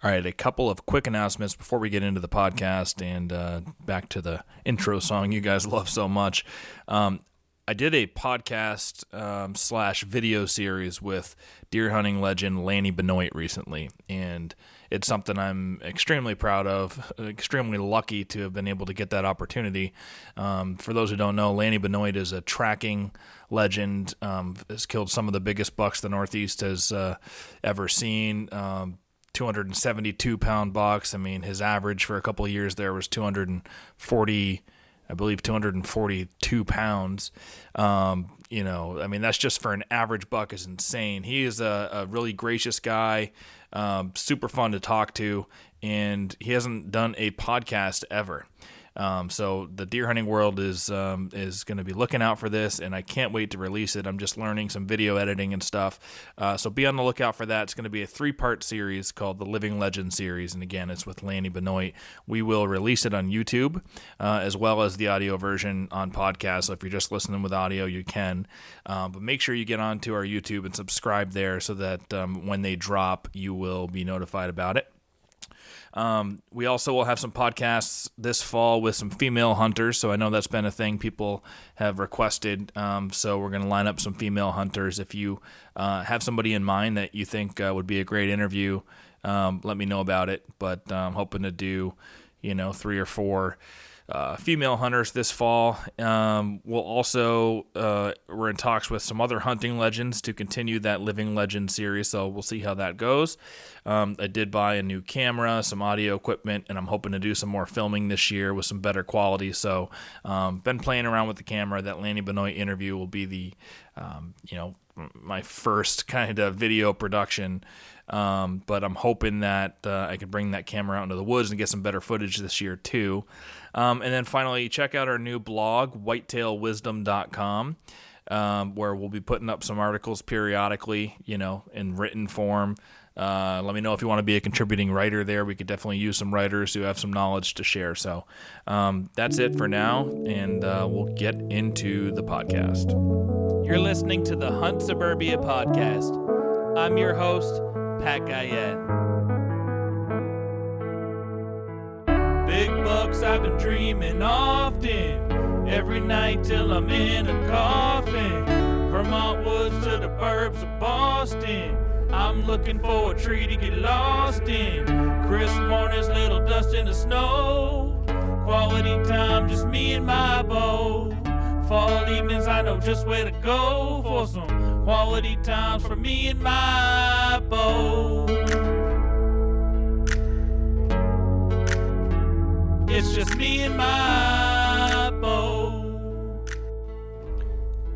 All right, a couple of quick announcements before we get into the podcast and back to the intro song you guys love so much. I did a podcast / video series with deer hunting legend Lanny Benoit recently, and it's something I'm extremely proud of, extremely lucky to have been able to get that opportunity. For those who don't know, Lanny Benoit is a tracking legend, has killed some of the biggest bucks the Northeast has ever seen. 272-pound bucks. I mean, his average for a couple of years there was 242 pounds. I mean, that's just for an average buck is insane. He is a really gracious guy, super fun to talk to, and he hasn't done a podcast ever. So the deer hunting world is going to be looking out for this, and I can't wait to release it. I'm just learning some video editing and stuff. So be on the lookout for that. It's going to be a 3-part series called the Living Legend series. And again, it's with Lanny Benoit. We will release it on YouTube, as well as the audio version on podcast. So if you're just listening with audio, you can. But make sure you get onto our YouTube and subscribe there so that when they drop, you will be notified about it. We also will have some podcasts this fall with some female hunters, so I know that's been a thing people have requested, so we're going to line up some female hunters. If you have somebody in mind that you think would be a great interview, let me know about it, but I'm hoping to do 3 or 4 female hunters this fall. We'll also, we're in talks with some other hunting legends to continue that Living Legend series, so we'll see how that goes. I did buy a new camera, some audio equipment, and I'm hoping to do some more filming this year with some better quality, so been playing around with the camera. That Lanny Benoit interview will be the, my first kind of video production, but I'm hoping that I can bring that camera out into the woods and get some better footage this year too. And then finally, check out our new blog, whitetailwisdom.com, where we'll be putting up some articles periodically, in written form. Let me know if you want to be a contributing writer there. We could definitely use some writers who have some knowledge to share. So that's it for now, and we'll get into the podcast. You're listening to the Hunt Suburbia podcast. I'm your host, Pat Guyette. Big bucks I've been dreaming often, every night till I'm in a coffin. Vermont woods to the burbs of Boston, I'm looking for a tree to get lost in. Crisp mornings, little dust in the snow, quality time, just me and my bow. Fall evenings, I know just where to go for some quality times for me and my bow. It's just me and my bow.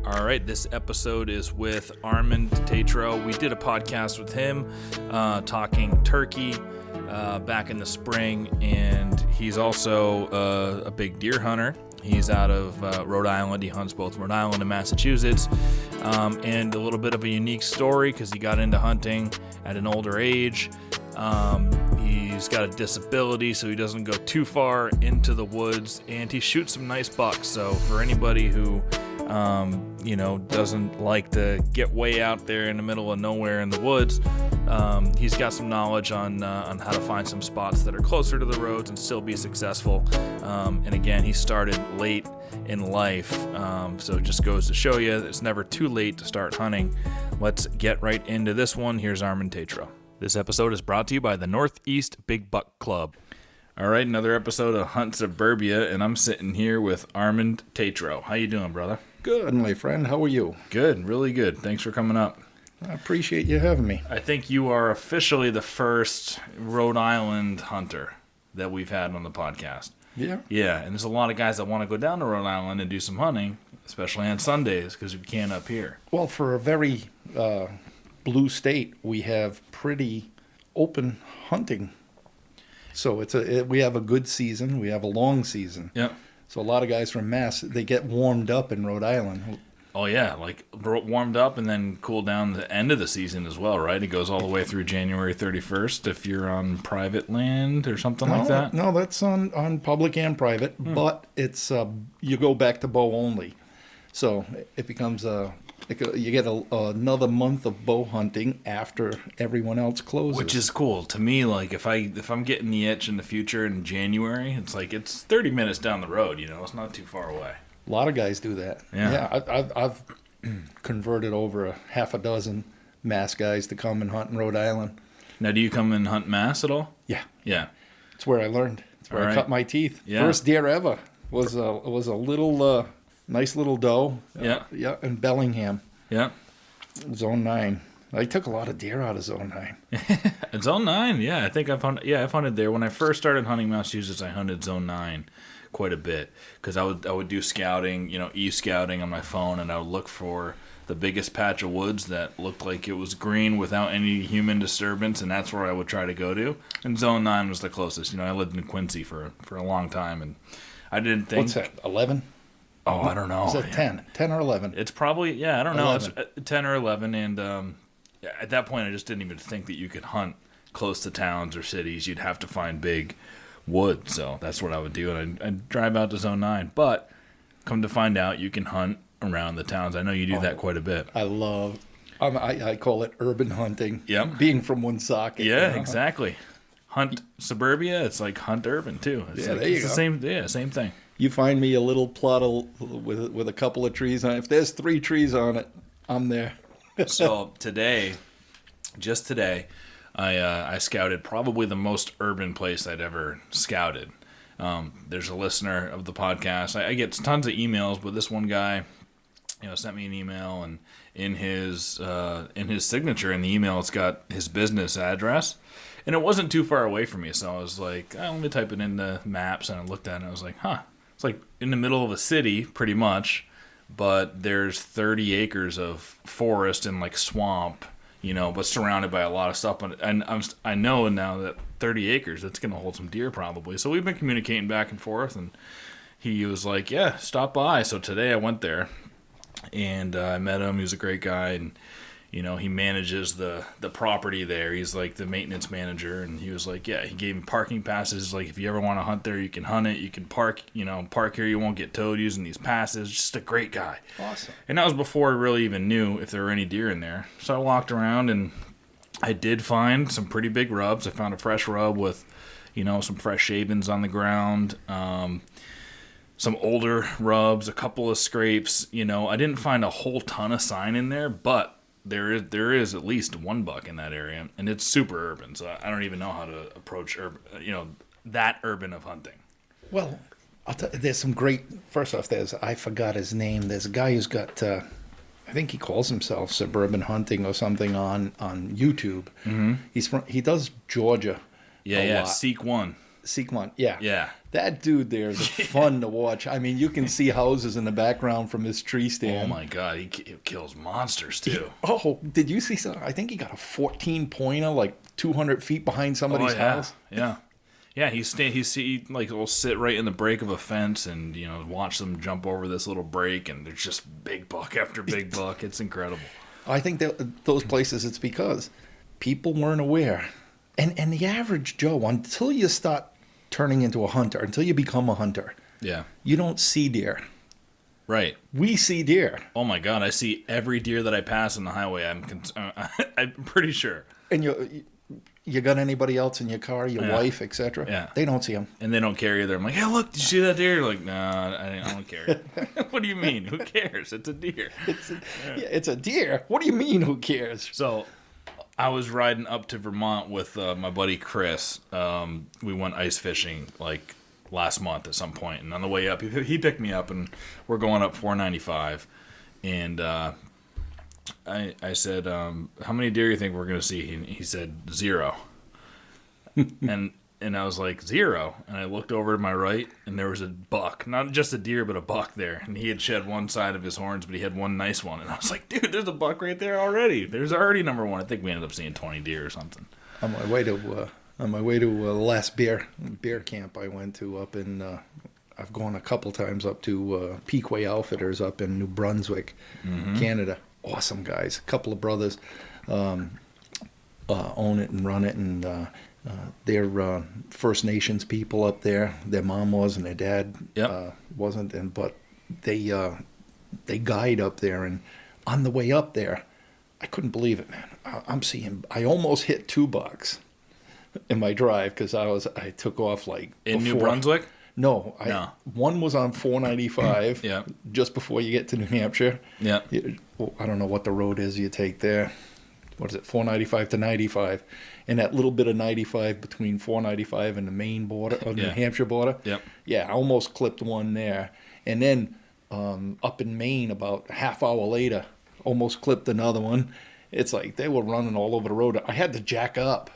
All right, this episode is with Armand Tetreault. We did a podcast with him talking turkey back in the spring, and he's also a big deer hunter. He's out of Rhode Island. He hunts both Rhode Island and Massachusetts. And a little bit of a unique story because he got into hunting at an older age. He's got a disability, so he doesn't go too far into the woods, and he shoots some nice bucks. So for anybody who doesn't like to get way out there in the middle of nowhere in the woods, he's got some knowledge on how to find some spots that are closer to the roads and still be successful. And again, he started late in life, so it just goes to show you that it's never too late to start hunting. Let's get right into this one. Here's Armand Tetreault. This episode is brought to you by the Northeast Big Buck Club. All right, another episode of Hunt Suburbia, and I'm sitting here with Armand Tetreault. How you doing, brother? Good, my friend. How are you? Good, really good. Thanks for coming up. I appreciate you having me. I think you are officially the first Rhode Island hunter that we've had on the podcast. Yeah? Yeah, and there's a lot of guys that want to go down to Rhode Island and do some hunting, especially on Sundays, because we can't up here. Well, for a very blue state, we have pretty open hunting. So we have a good season. We have a long season. Yeah. So a lot of guys from Mass, they get warmed up in Rhode Island. Oh, yeah, like warmed up and then cooled down the end of the season as well, right? It goes all the way through January 31st if you're on private land or something like that? No, that's on public and private, but it's you go back to bow only. So it becomes You get another month of bow hunting after everyone else closes, which is cool to me. Like if I'm getting the itch in the future in January, it's like it's 30 minutes down the road. It's not too far away. A lot of guys do that. Yeah. I've converted over a half a dozen Mass guys to come and hunt in Rhode Island. Now, do you come and hunt Mass at all? Yeah. Yeah. It's where I learned. It's where I cut my teeth. Yeah. First deer ever was a little nice little doe. Yeah. In Bellingham. Yeah. Zone 9. I took a lot of deer out of Zone 9. Zone 9, yeah. I think I've hunted there. When I first started hunting Massachusetts, I hunted Zone 9 quite a bit because I would do scouting, e-scouting on my phone, and I would look for the biggest patch of woods that looked like it was green without any human disturbance, and that's where I would try to go to. And Zone 9 was the closest. I lived in Quincy for a long time, and I didn't think... What's that, 11? Oh, I don't know. Is it 10? 10 or 11? It's probably, I don't know. 11. It's 10 or 11, and at that point I just didn't even think that you could hunt close to towns or cities. You'd have to find big wood, so that's what I would do, and I'd drive out to Zone 9. But come to find out, you can hunt around the towns. I know you do that quite a bit. I call it urban hunting. Yep. Being from Woonsocket. Yeah, exactly. Hunt suburbia, it's like hunt urban too. It's there you go. Same thing. You find me a little plot with a couple of trees on it. If there's 3 trees on it, I'm there. So just today, I scouted probably the most urban place I'd ever scouted. There's a listener of the podcast. I get tons of emails, but this one guy, sent me an email, and in his signature in the email, it's got his business address, and it wasn't too far away from me. So I was like, let me type it into maps, and I looked at it, and I was like, it's like in the middle of a city, pretty much, but there's 30 acres of forest and like swamp, but surrounded by a lot of stuff. And I know now that 30 acres, that's going to hold some deer probably. So we've been communicating back and forth, and he was like, yeah, stop by. So today I went there, and I met him. He was a great guy, and he manages the property there. He's like the maintenance manager, and he was like, yeah, he gave me parking passes. Like if you ever want to hunt there, you can hunt it. You can park here. You won't get towed using these passes. Just a great guy. Awesome. And that was before I really even knew if there were any deer in there. So I walked around, and I did find some pretty big rubs. I found a fresh rub with, some fresh shavings on the ground. Some older rubs, a couple of scrapes. I didn't find a whole ton of sign in there, but there is at least one buck in that area, and it's super urban. So I don't even know how to approach that urban of hunting. Well, I'll tell you, there's some great. First off, I forgot his name. There's a guy who's got. I think he calls himself Suburban Hunting or something on YouTube. Mm-hmm. He does Georgia. Yeah. Seek one. Yeah. That dude there is fun to watch. I mean, you can see houses in the background from his tree stand. Oh my God, he kills monsters too. Did you see something? I think he got a 14-pointer like 200 feet behind somebody's house. Yeah. Yeah, he will sit right in the break of a fence and watch them jump over this little break, and there's just big buck after big buck. It's incredible. I think that those places, it's because people weren't aware, and the average Joe, until you start turning into a hunter, until you become a hunter, you don't see deer. Right. We see deer. Oh my God, I see every deer that I pass on the highway. I'm pretty sure. And you got anybody else in your car, your wife, etc.? Yeah. They don't see them. And they don't care either. I'm like, hey, look, did you see that deer? You're like, nah, I don't care. What do you mean? Who cares? It's a deer. It's a deer. What do you mean, who cares? So I was riding up to Vermont with my buddy Chris. We went ice fishing like last month at some point. And on the way up, he picked me up, and we're going up 495. And I said, how many deer do you think we're going to see? He said 0. And I was like, 0? And I looked over to my right, and there was a buck. Not just a deer, but a buck there. And he had shed one side of his horns, but he had one nice one. And I was like, dude, there's a buck right there already. There's already number 1. I think we ended up seeing 20 deer or something. On my way to the last beer camp I went to up in, I've gone a couple times up to Pequot Outfitters up in New Brunswick, Canada. Awesome guys. A couple of brothers own it and run it, and they're First Nations people up there. Their mom was, and their dad wasn't, but they guide up there, and On the way up there, I couldn't believe it, man. I almost hit 2 bucks in my drive because I took off like in New Brunswick. No, No. One was on 495. Yeah. Just before you get to New Hampshire. Yeah. I don't know what the road is you take there. What is it? 495 to 95, and that little bit of 95 between 495 and the Maine border, or the New Hampshire border. Yep. Yeah, I almost clipped one there, and then up in Maine about a half hour later, almost clipped another one. It's like they were running all over the road. I had to jack up.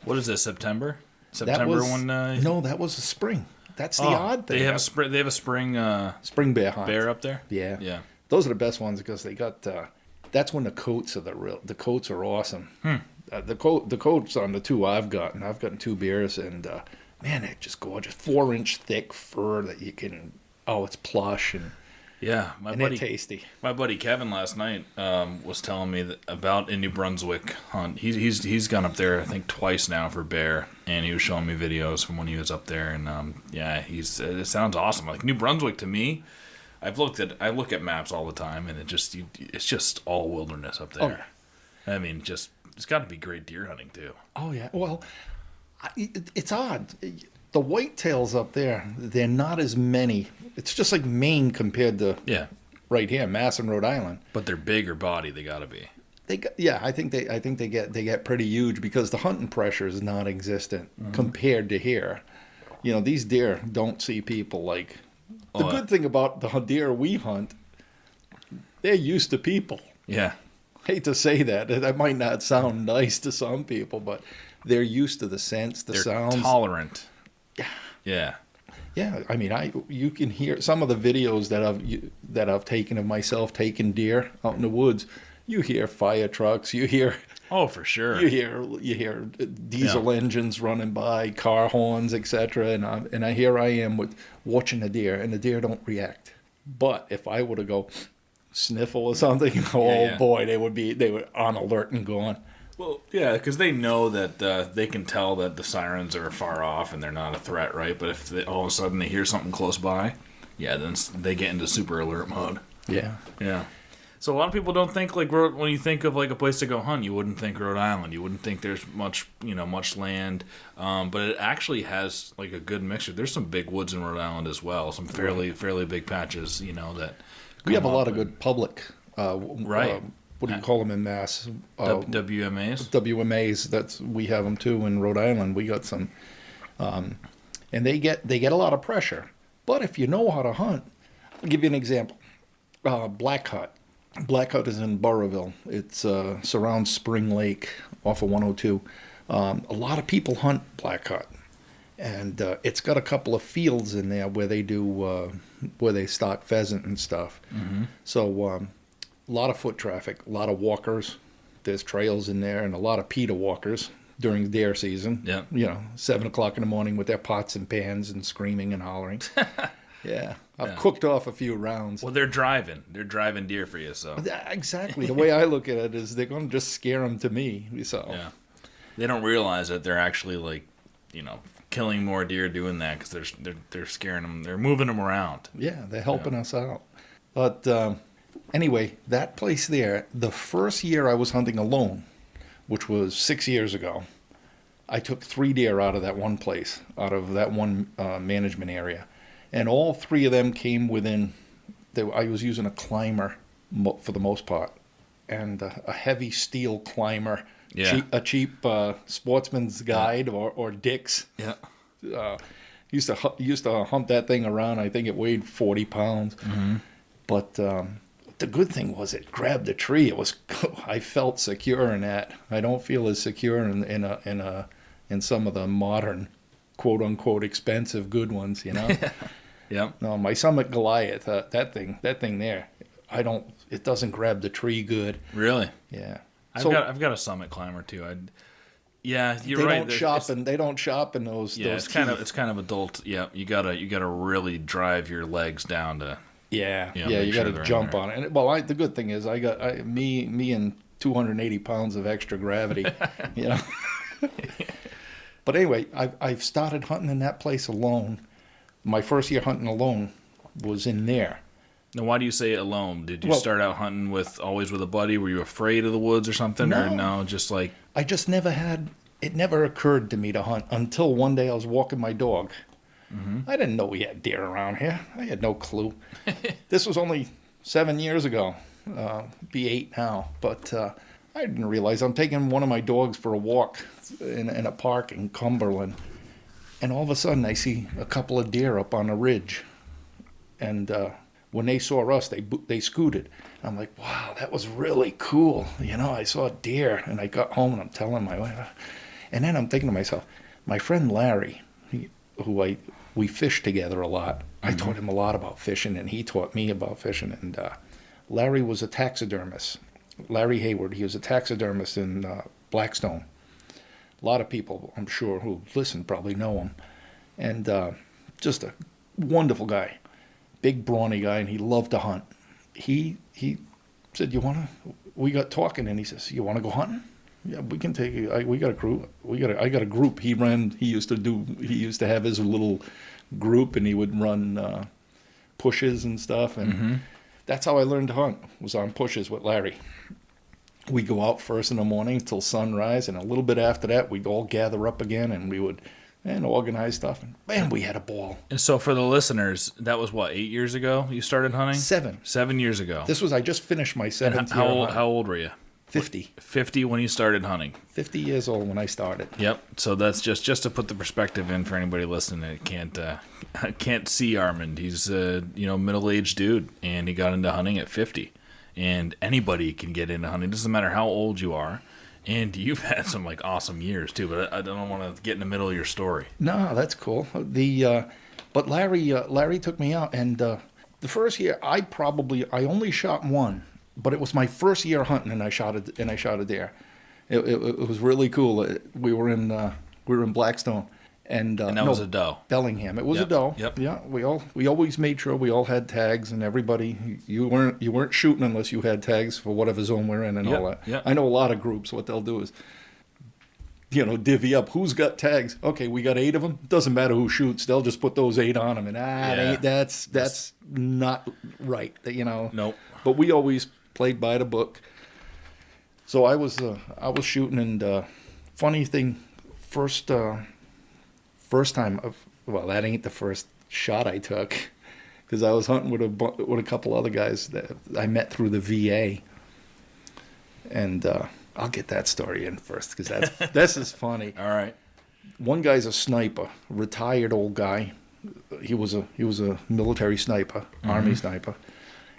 What is this? September one. No, that was the spring. That's the odd thing. They have a spring bear hunt. Bear up there. Yeah. Yeah. Those are the best ones because they got. That's when the coats are the coats are awesome. The coats on the 2 I've gotten 2 beers, and man, they're just gorgeous. 4-inch thick fur that you can. Oh, it's plush and. Yeah, they're tasty. My buddy Kevin last night was telling me about a New Brunswick hunt. He's gone up there I think twice now for bear, and he was showing me videos from when he was up there, and it sounds awesome. Like New Brunswick to me, I look at maps all the time, and it's just all wilderness up there. Oh. I mean, it's got to be great deer hunting too. Oh yeah, well, it's odd. The whitetails up there, they're not as many. It's just like Maine compared to right here, Mass and Rhode Island. But they're bigger body. They got to be. I think they get pretty huge because the hunting pressure is non-existent compared to here. You know, these deer don't see people like. The good thing about the deer we hunt, they're used to people. Yeah. Hate to say that. That might not sound nice to some people, but they're used to the scents, the sounds. They're tolerant. Yeah. Yeah, I mean, you can hear some of the videos that I've taken of myself taking deer out in the woods. You hear fire trucks. You hear. Oh, for sure. You hear diesel engines running by, car horns, etc. And I am watching a deer, and the deer don't react. But if I were to go sniffle or something, boy, they were on alert and gone. Well, yeah, because they know that they can tell that the sirens are far off and they're not a threat, right? But if all of a sudden they hear something close by, then they get into super alert mode. Yeah. Yeah. So a lot of people don't think, like, when you think of, like, a place to go hunt, you wouldn't think Rhode Island. You wouldn't think there's much land. But it actually has, like, a good mixture. There's some big woods in Rhode Island as well. Some fairly big patches, that... We have a lot of good public... right. What do you call them in Mass? WMAs? WMAs. We have them too in Rhode Island. We got some, and they get a lot of pressure. But if you know how to hunt, I'll give you an example. Black Hut. Black Hut is in Burrowville. It surrounds Spring Lake off of 102. A lot of people hunt Black Hut, and it's got a couple of fields in there where they do where they stock pheasant and stuff. Mm-hmm. So. A lot of foot traffic, a lot of walkers. There's trails in there, and a lot of PETA walkers during deer season. Yeah. 7 o'clock in the morning with their pots and pans and screaming and hollering. Yeah. I've cooked off a few rounds. Well, they're driving. They're driving deer for you, so. Exactly. The way I look at it is they're going to just scare them to me. So. Yeah. They don't realize that they're actually, like, killing more deer doing that because they're scaring them. They're moving them around. Yeah, they're helping us out. But... Anyway, that place there, the first year I was hunting alone, which was 6 years ago, I took 3 deer out of that one place, out of that one management area. And all 3 of them came within, I was using a climber for the most part, and a heavy steel climber, a cheap Sportsman's Guide or Dick's. Yeah. Used to hump that thing around. I think it weighed 40 pounds. Mm-hmm. But... the good thing was it grabbed the tree. I felt secure in that. I don't feel as secure in some of the modern, quote unquote, expensive good ones. Yeah. No, my Summit Goliath, that thing there, it doesn't grab the tree good. Really? Yeah. I've got a Summit climber too. You're right. They don't shop in those. Yeah, those it's kind of adult. Yeah, you gotta really drive your legs down to. Yeah, you got to jump on it. And the good thing is I got me and 280 pounds of extra gravity, But anyway, I've started hunting in that place alone. My first year hunting alone was in there. Now, why do you say alone? Did you start out hunting always with a buddy? Were you afraid of the woods or something? No. Or no, just like... I just never had, it never occurred to me to hunt until one day I was walking my dog. I didn't know we had deer around here. I had no clue. This was only 7 years ago. Be 8 now. But I didn't realize I'm taking one of my dogs for a walk in a park in Cumberland. And all of a sudden I see a couple of deer up on a ridge. And when they saw us, they scooted. I'm like, wow, that was really cool. I saw a deer. And I got home and I'm telling my wife. And then I'm thinking to myself, my friend Larry, we fished together a lot. I taught him a lot about fishing, and he taught me about fishing. And Larry was a taxidermist. Larry Hayward, he was a taxidermist in Blackstone. A lot of people, I'm sure, who listen probably know him. And just a wonderful guy, big brawny guy, and he loved to hunt. He said, we got talking, and he says, you want to go hunting? Yeah, we can take you. We got a group. I got a group. He used to have his little group, and he would run pushes and stuff. And that's how I learned to hunt, was on pushes with Larry. We'd go out first in the morning till sunrise, and a little bit after that, we'd all gather up again, and we would organize stuff. And man, we had a ball. And so for the listeners, that was what, 8 years ago you started hunting? 7. 7 years ago. I just finished my 7th year. How old were you? 50. 50 when you started hunting. 50 years old when I started. Yep. So that's just to put the perspective in for anybody listening that can't see Armand. He's a middle-aged dude, and he got into hunting at 50. And anybody can get into hunting. It doesn't matter how old you are. And you've had some awesome years too. But I don't want to get in the middle of your story. No, that's cool. But Larry took me out, and the first year I only shot one. But it was my first year hunting, and I shot a deer. It was really cool. We were in Blackstone, and that was a doe. Bellingham. It was a doe. Yep. Yeah. We always made sure we all had tags, and everybody. You weren't shooting unless you had tags for whatever zone we're in and all that. Yep. I know a lot of groups. What they'll do is, divvy up who's got tags. Okay, we got 8 of them. Doesn't matter who shoots. They'll just put those 8 on them, and that's not right. Nope. But we always played by the book. So I was shooting, and funny thing, first time that ain't the first shot I took, because I was hunting with a couple other guys that I met through the VA, and I'll get that story in first, because this is funny. All right. One guy's a sniper, retired old guy. He was a military sniper, Army sniper.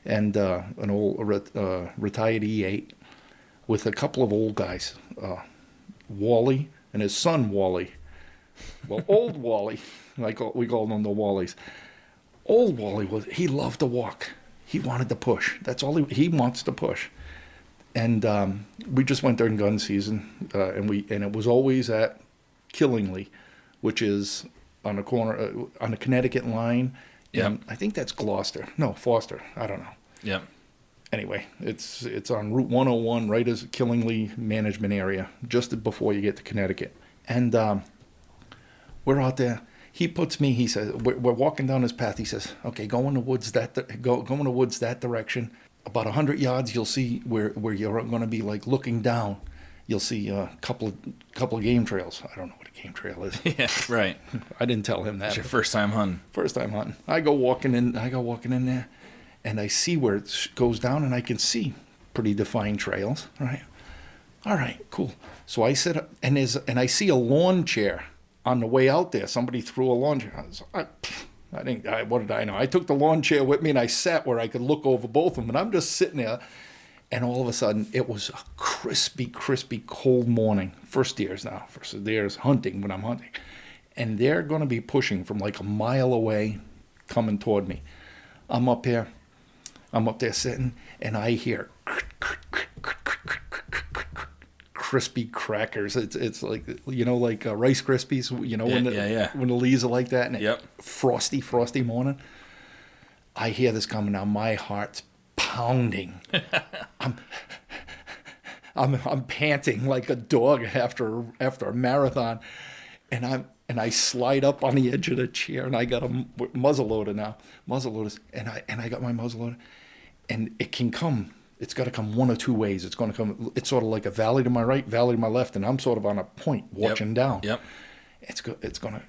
And an old retired E8 with a couple of old guys, Wally and his son Wally. Well, old Wally, we called them the Wallies. Old Wally he loved to walk. He wanted to push. That's all he wants to push. And we just went during gun season, and it was always at Killingly, which is on the corner on the Connecticut line. Yeah, I think that's Gloucester. No, Foster. I don't know. Yeah. Anyway, it's on Route 101, right as Killingly management area, just before you get to Connecticut. And we're out there. He puts me. He says we're walking down this path. He says, "Okay, go in the woods go in the woods that direction. About 100 yards, you'll see where you're going to be looking down. You'll see a couple of game trails. I don't know what a game trail is. Yeah, right. I didn't tell him that. It's your first time hunting. First time hunting. I go walking in there, and I see where it goes down, and I can see pretty defined trails. All right, cool. So I sit up, and I see a lawn chair on the way out there. Somebody threw a lawn chair. What did I know? I took the lawn chair with me, and I sat where I could look over both of them, and I'm just sitting there. And all of a sudden, it was a crispy, cold morning. First deers hunting when I'm hunting. And they're going to be pushing from a mile away, coming toward me. I'm up there sitting, and I hear crispy crackers. It's like, Rice Krispies, when the leaves are like that, and frosty morning. I hear this coming now. My heart's pounding. I'm panting like a dog after a marathon, and I slide up on the edge of the chair, and I got a muzzleloader now, and I got my muzzleloader, and it can come. It's got to come one or two ways. It's going to come. It's sort of like a valley to my right, valley to my left, and I'm sort of on a point watching down. Yep. It's going to.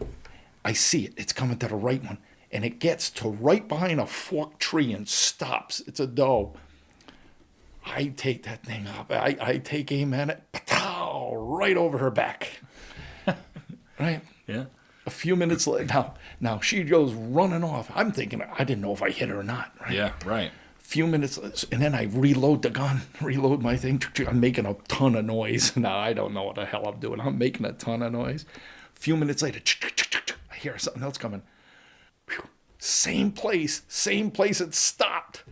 I see it. It's coming to the right one, and it gets to right behind a forked tree and stops. It's a doe. I take that thing up. I take aim at it. Pow! Right over her back. Right? Yeah. A few minutes later, now she goes running off. I'm thinking, I didn't know if I hit her or not. Right? Yeah, right. Few minutes, and then I reload the gun, reload my thing. I'm making a ton of noise. Now, I don't know what the hell I'm doing. I'm making a ton of noise. A few minutes later, I hear something else coming. Same place it stopped.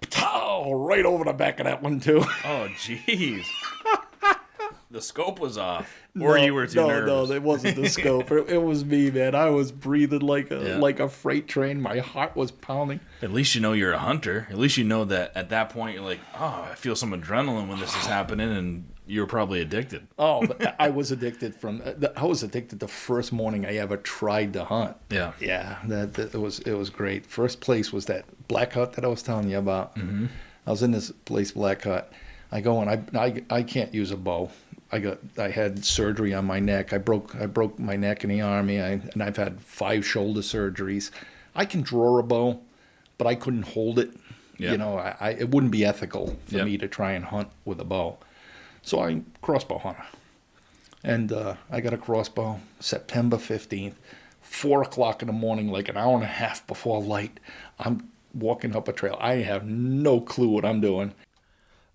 Pow! Right over the back of that one, too. Oh, jeez. The scope was off, or you were too nervous. No, it wasn't the scope. It was me, man. I was breathing like a freight train. My heart was pounding. At least you know you're a hunter. At least you know that at that point you're like, oh, I feel some adrenaline when this is happening, and you're probably addicted. Oh, I was addicted the first morning I ever tried to hunt. Yeah. Yeah, it was great. First place was that Black Hut that I was telling you about. Mm-hmm. I was in this place, Black Hut. I go and I can't use a bow. I had surgery on my neck. I broke my neck in the Army, and I've had 5 shoulder surgeries. I can draw a bow, but I couldn't hold it. Yep. You know, it wouldn't be ethical for me to try and hunt with a bow. So I crossbow hunter, and I got a crossbow September 15th, 4 o'clock in the morning, like an hour and a half before light. I'm walking up a trail. I have no clue what I'm doing.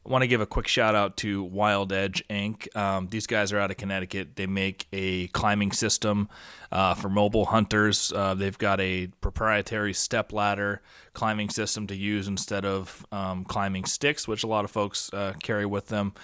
I want to give a quick shout out to Wild Edge Inc. These guys are out of Connecticut. They make a climbing system for mobile hunters. They've got a proprietary step ladder climbing system to use instead of climbing sticks, which a lot of folks carry with them.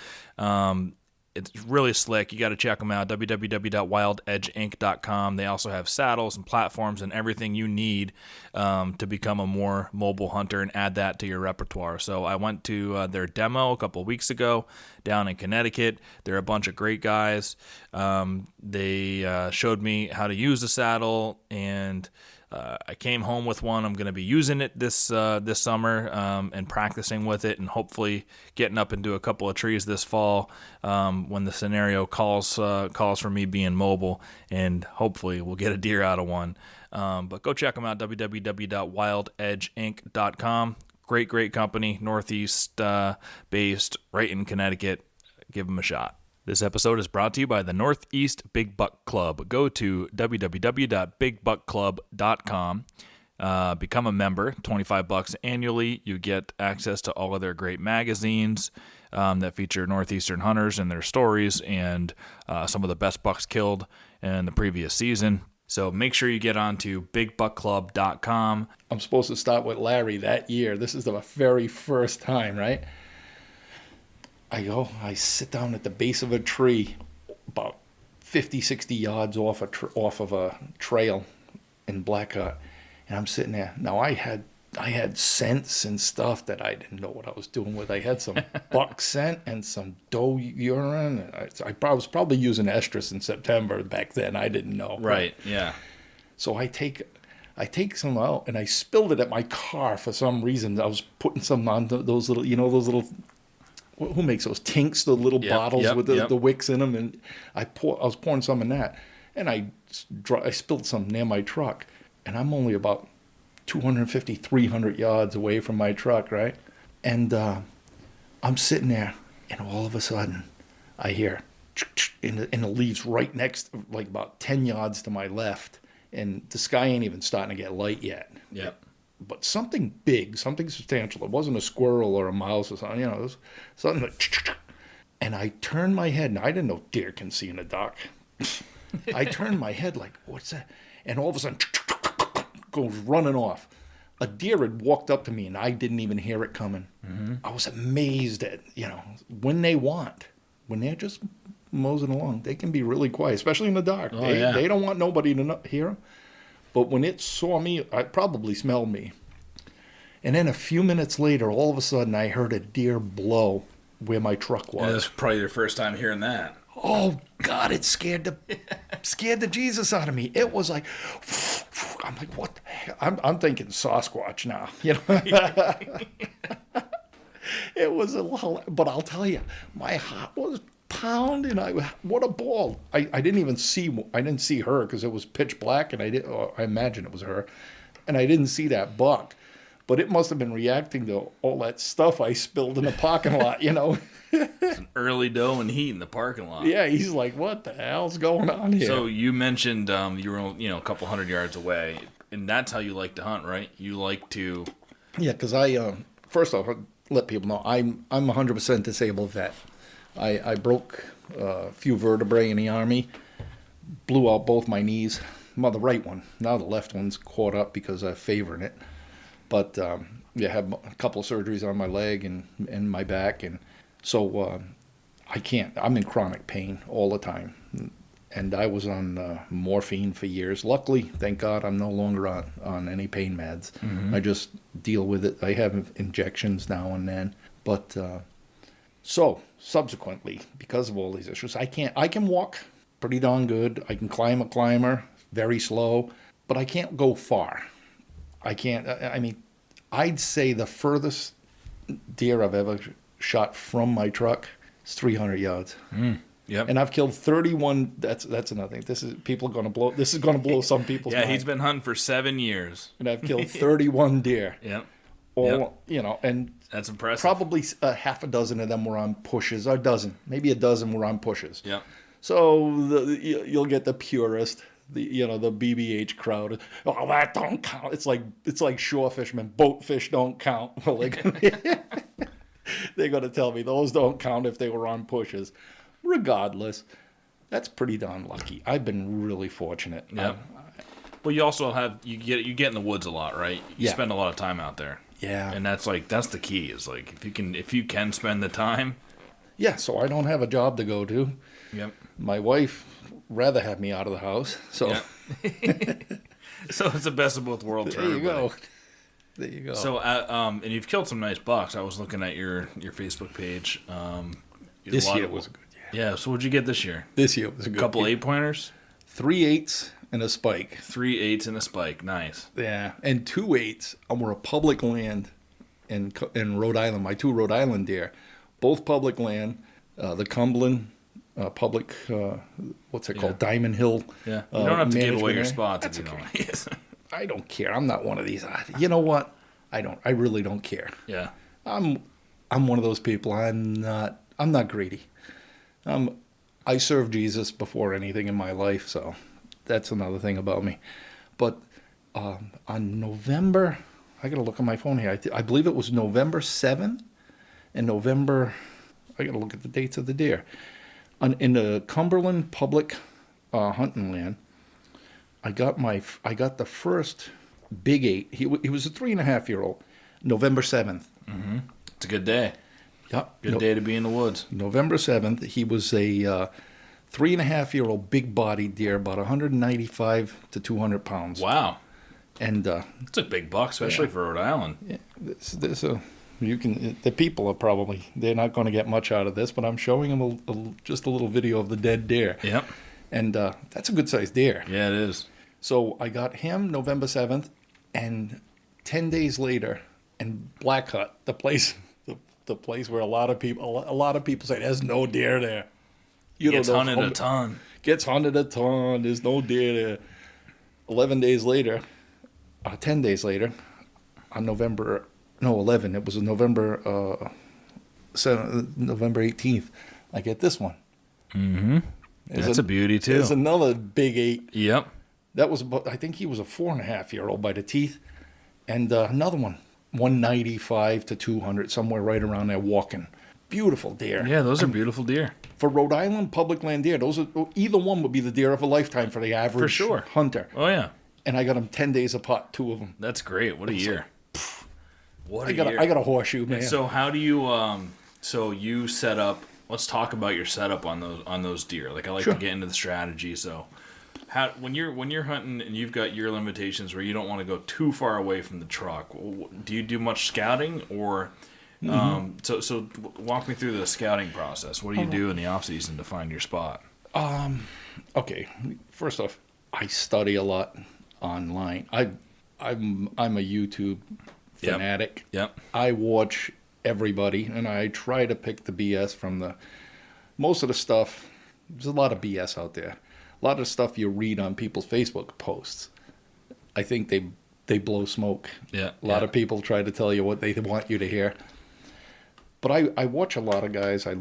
It's really slick. You got to check them out, www.wildedgeinc.com. They also have saddles and platforms and everything you need to become a more mobile hunter and add that to your repertoire. So I went to their demo a couple of weeks ago down in Connecticut. They're a bunch of great guys. They showed me how to use the saddle, and I came home with one. I'm going to be using it this summer and practicing with it, and hopefully getting up into a couple of trees this fall when the scenario calls for me being mobile, and hopefully we'll get a deer out of one. But go check them out, www.wildedgeinc.com. Great company, Northeast based, right in Connecticut. Give them a shot. This episode is brought to you by the Northeast Big Buck Club. Go to www.bigbuckclub.com. Become a member, $25 annually. You get access to all of their great magazines that feature Northeastern hunters and their stories, and some of the best bucks killed in the previous season. So make sure you get on to bigbuckclub.com. I'm supposed to start with Larry that year. This is the very first time, right? I sit down at the base of a tree about 50, 60 yards off of a trail in Black Hut, and I'm sitting there. Now, I had scents and stuff that I didn't know what I was doing with. I had some buck scent and some doe urine. I was probably using estrus in September back then. I didn't know. Right, yeah. So I take some out, and I spilled it at my car for some reason. I was putting some on those little, who makes those tinks, the little bottles with the wicks in them, and I was pouring some in that, and I spilled some near my truck, and I'm only about 250, 300 yards away from my truck, right? And I'm sitting there, and all of a sudden, I hear in the leaves right next, like about 10 yards to my left, and the sky ain't even starting to get light yet. Yep. But something big, something substantial. It wasn't a squirrel or a mouse or something, it was something like, and I turned my head, and I didn't know deer can see in the dark. I turned my head like, what's that? And all of a sudden, goes running off. A deer had walked up to me, and I didn't even hear it coming. Mm-hmm. I was amazed at, when they're just moseying along, they can be really quiet, especially in the dark. They don't want nobody to hear them. But when it saw me, it probably smelled me. And then a few minutes later, all of a sudden, I heard a deer blow where my truck was. And that's probably your first time hearing that. Oh God, it scared the Jesus out of me. It was like, I'm like, what the hell? I'm thinking Sasquatch now, you know. It was a little, but I'll tell you, my heart was pounding. What a ball! I didn't see her because it was pitch black, and I imagine it was her, and I didn't see that buck. But it must have been reacting to all that stuff I spilled in the parking lot, you know. It's an early doe and heat in the parking lot. Yeah, he's like, what the hell's going on here? So you mentioned you were, a couple hundred yards away, and that's how you like to hunt, right? You like to... Yeah, because first off, I'll let people know, I'm 100% disabled vet. I broke a few vertebrae in the Army, blew out both my knees. Well, the right one. Now the left one's caught up because I'm favoring it. But I had a couple of surgeries on my leg and my back, and so I can't. I'm in chronic pain all the time, and I was on morphine for years. Luckily, thank God, I'm no longer on any pain meds. Mm-hmm. I just deal with it. I have injections now and then, but so subsequently, because of all these issues, I can walk pretty darn good. I can climb a climber, very slow, but I can't go far. I can't, I mean, I'd say the furthest deer I've ever shot from my truck is 300 yards. Yep. And I've killed 31, that's another thing. This is going to blow some people's Yeah, mind. he's been hunting for 7 years. And I've killed 31 deer. Yep. And that's impressive. Probably a half a dozen of them were on pushes, maybe a dozen were on pushes. Yep. So you'll get the purist. The BBH crowd. Oh, that don't count. It's like shore fishermen. Boat fish don't count. Well, they're gonna tell me those don't count if they were on pushes. Regardless, that's pretty darn lucky. I've been really fortunate. Yeah. Well, you also you get in the woods a lot, right? You spend a lot of time out there. Yeah. And that's the key is like if you can spend the time. Yeah. So I don't have a job to go to. Yep. My wife rather have me out of the house. So so it's the best of both worlds. There you go. There you go. So and you've killed some nice bucks. I was looking at your Facebook page. This year was a good year. Yeah. So what'd you get this year? This year was a good. Couple 8-pointers. 3 8s and a spike. 3 8s and a spike. Nice. Yeah, and 2 8s were a public land in Rhode Island. My 2 Rhode Island deer, both public land. The Cumberland. Public, what's it called? Diamond Hill. Yeah, you don't have to give away your spots if you don't. I don't care. I'm not one of these. You know what? I don't. I really don't care. Yeah. I'm one of those people. I'm not greedy. I serve Jesus before anything in my life, so that's another thing about me. But on November, I got to look on my phone here. I believe it was November 7th, and November. I got to look at the dates of the deer. In the Cumberland public hunting land, I got the first big 8. He was a 3.5-year-old. November 7th. Mm-hmm. It's a good day. Yeah, good day to be in the woods. November 7th. He was a 3.5-year-old big-bodied deer, about 195 to 200 pounds. Wow. And it's a big buck, especially for Rhode Island. Yeah, the people they're not going to get much out of this, but I'm showing them just a little video of the dead deer. Yep. And that's a good sized deer. Yeah, it is. So I got him November 7th, and 10 days later, in Black Hut, the place where a lot of people say there's no deer there. Gets hunted a ton. Gets hunted a ton. There's no deer there. 10 days later, on November 11. It was November 18th. I get this one. Mm-hmm. That's a beauty too. There's another big 8. Yep. That was I think he was a 4.5-year-old by the teeth, and another one, 195 to 200, somewhere right around there, walking. Beautiful deer. Yeah, those are beautiful deer. For Rhode Island public land deer, either one would be the deer of a lifetime for the average hunter. Oh yeah. And I got them 10 days apart, 2 of them. That's great. What a year. I got a horseshoe, man. And so how do you so you set up, let's talk about your setup on those deer. Like I like to get into the strategy. So when you're hunting and you've got your limitations where you don't want to go too far away from the truck, do you do much scouting, or So walk me through the scouting process. What do you do in the off season to find your spot? Okay, first off, I study a lot online. I'm a YouTube fanatic. Yep. I watch everybody, and I try to pick the BS from most of the stuff. There's a lot of BS out there. A lot of stuff you read on people's Facebook posts. I think they blow smoke. Yeah. A lot of people try to tell you what they want you to hear. But I watch a lot of guys. I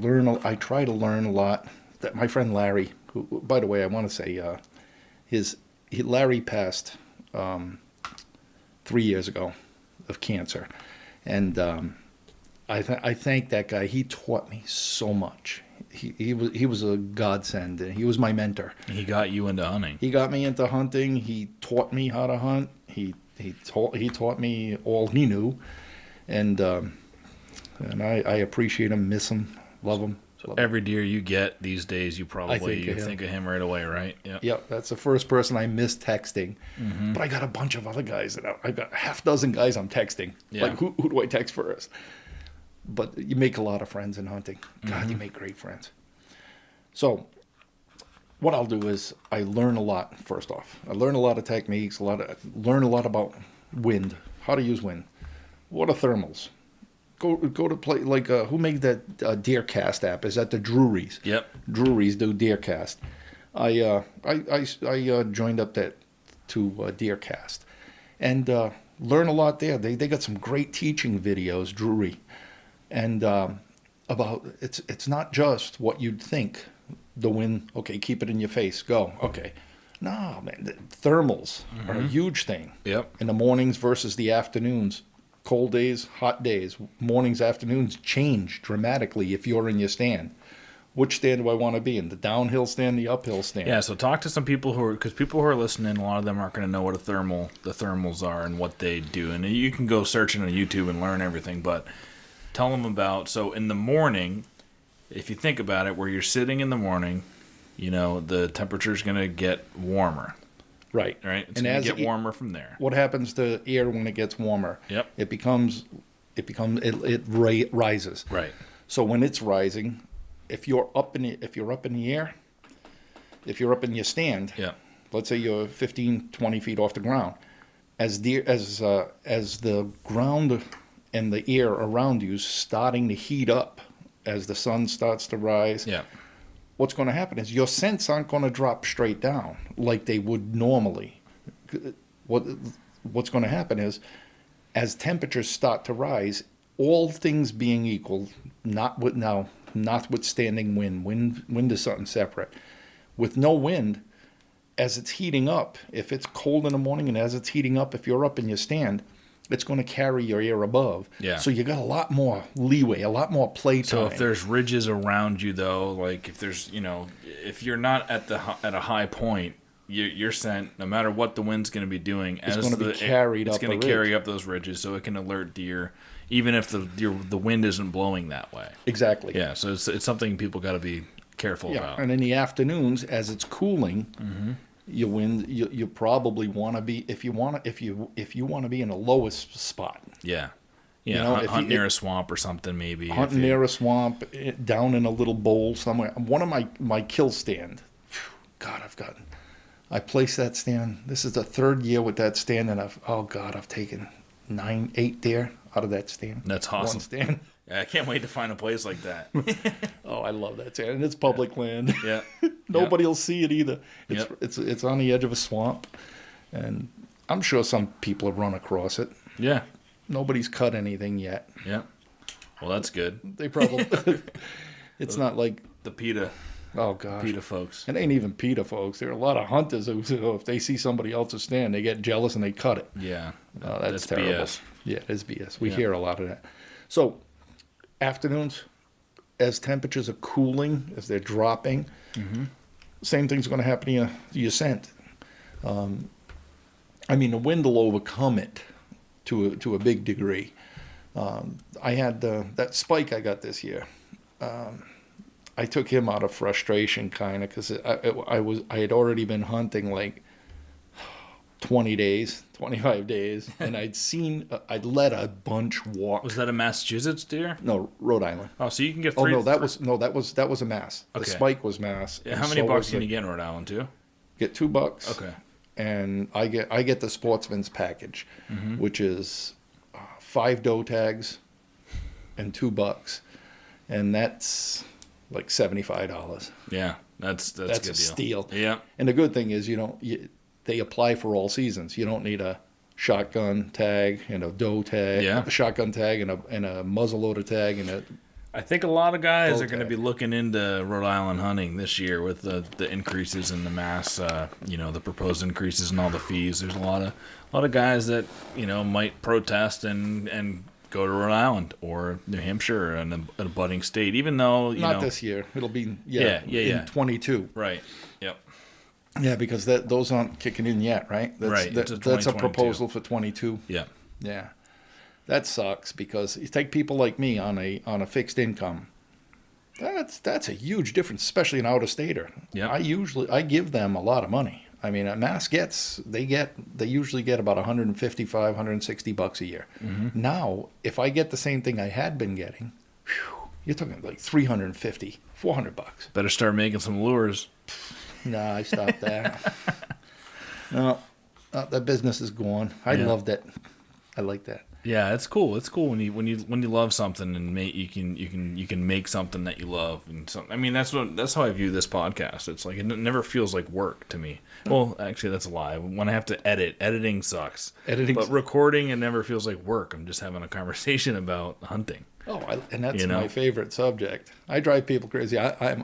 try to learn a lot. That my friend Larry, who, by the way, I want to say, Larry passed 3 years ago of cancer, and I thank that guy. He taught me so much. He was a godsend. He was my mentor. He got you into hunting. He got me into hunting. He taught me how to hunt. He taught me all he knew, and I appreciate him, miss him, love him. So every deer you get these days, you probably think of him right away, right? Yep, that's the first person I miss texting. Mm-hmm. But I got a bunch of other guys that I got half dozen guys I'm texting. Yeah. Like who do I text first? But you make a lot of friends in hunting. God, you make great friends. So what I'll do is I learn a lot. First off, I learn a lot of techniques. Learn a lot about wind, how to use wind. What are thermals? Go to play like who made that Deercast app? Is that the Drurys? Yep. Drurys do Deercast. I joined up to Deercast, and learn a lot there. They got some great teaching videos, Drury, and about it's not just what you'd think. The wind, okay, keep it in your face, go, okay. No, man, the thermals are a huge thing. Yep. In the mornings versus the afternoons. Cold days, hot days, mornings, afternoons change dramatically if you're in your stand. Which stand do I want to be in? The downhill stand, the uphill stand? Yeah, so talk to some people because people who are listening, a lot of them aren't going to know what the thermals are and what they do. And you can go searching on YouTube and learn everything, but tell them about, so in the morning, if you think about it, where you're sitting in the morning, the temperature's going to get warmer. Right. It's going to get warmer from there. What happens to air when it gets warmer? Yep. It rises. Right. So when it's rising, if you're up in the air, if you're up in your stand, let's say you're 15, 20 feet off the ground, as the ground and the air around you is starting to heat up as the sun starts to rise. Yeah. What's going to happen is your scents aren't going to drop straight down like they would normally. What's going to happen is, as temperatures start to rise, all things being equal, notwithstanding wind is something separate. With no wind, as it's heating up, if it's cold in the morning and as it's heating up, if you're up in your stand, it's going to carry your air above. Yeah. So you got a lot more leeway, a lot more play time. So if there's ridges around you, though, like if there's, if you're not at a high point, your scent, no matter what the wind's going to be doing, it's going to be carried up. It's going to carry up those ridges, so it can alert deer, even if the wind isn't blowing that way. Exactly. Yeah. So it's something people got to be careful about. And in the afternoons, as it's cooling. Mm-hmm. You probably want to be if you want to be in the lowest spot. Yeah. Hunt near a swamp or something maybe. Hunting near a swamp, down in a little bowl somewhere. One of my kill stand. God, I placed that stand. This is the third year with that stand, and I've taken 8 deer out of that stand. That's awesome. One stand. Yeah, I can't wait to find a place like that. Oh, I love that stand. And it's public land. Yeah. Nobody will see it either. It's on the edge of a swamp. And I'm sure some people have run across it. Yeah. Nobody's cut anything yet. Yeah. Well, that's good. They probably... It's not like... The PETA. Oh, gosh. PETA folks. It ain't even PETA folks. There are a lot of hunters who, if they see somebody else's stand, they get jealous and they cut it. Yeah. That's terrible. BS. Yeah, it is BS. We hear a lot of that. So... Afternoons, as temperatures are cooling, as they're dropping, same thing's going to happen to your scent. The wind will overcome it to a big degree. I had that spike I got this year. I took him out of frustration, kind of, because I had already been hunting like 20 days, 25 days, and I'd let a bunch walk. Was that a Massachusetts deer? No, Rhode Island. Oh, so you can get three. Oh, that was a Mass. Okay. The spike was Mass. Yeah, how many bucks can you get in Rhode Island, too? Get $2. Okay. And I get the Sportsman's package, which is 5 doe tags and $2, and that's like $75. Yeah, that's a good deal. Steal. Yeah. And the good thing is they apply for all seasons. You don't need a shotgun tag and a doe tag, a shotgun tag and a muzzleloader tag and a. I think a lot of guys are going to be looking into Rhode Island hunting this year with the increases in the mass, the proposed increases in all the fees. There's a lot of guys that might protest and go to Rhode Island or New Hampshire and a budding state, even though not this year. It'll be in 22. Right. Yep. Yeah, because those aren't kicking in yet, right? That's a proposal for 22. Yeah. Yeah. That sucks because you take people like me on a fixed income. That's a huge difference, especially an out-of-stater. Yeah. I give them a lot of money. I mean, Mass they usually get about $155, $160 a year. Mm-hmm. Now, if I get the same thing I had been getting, you're talking like $350, $400. Better start making some lures. Nah, I stopped that. No, that business is gone. I loved it. I like that. Yeah, it's cool. It's cool when you love something and you can make something that you love and I mean that's how I view this podcast. It's like it never feels like work to me. Well, actually that's a lie. When I have to editing sucks. But recording, it never feels like work. I'm just having a conversation about hunting. Oh, and that's my favorite subject. I drive people crazy. I'm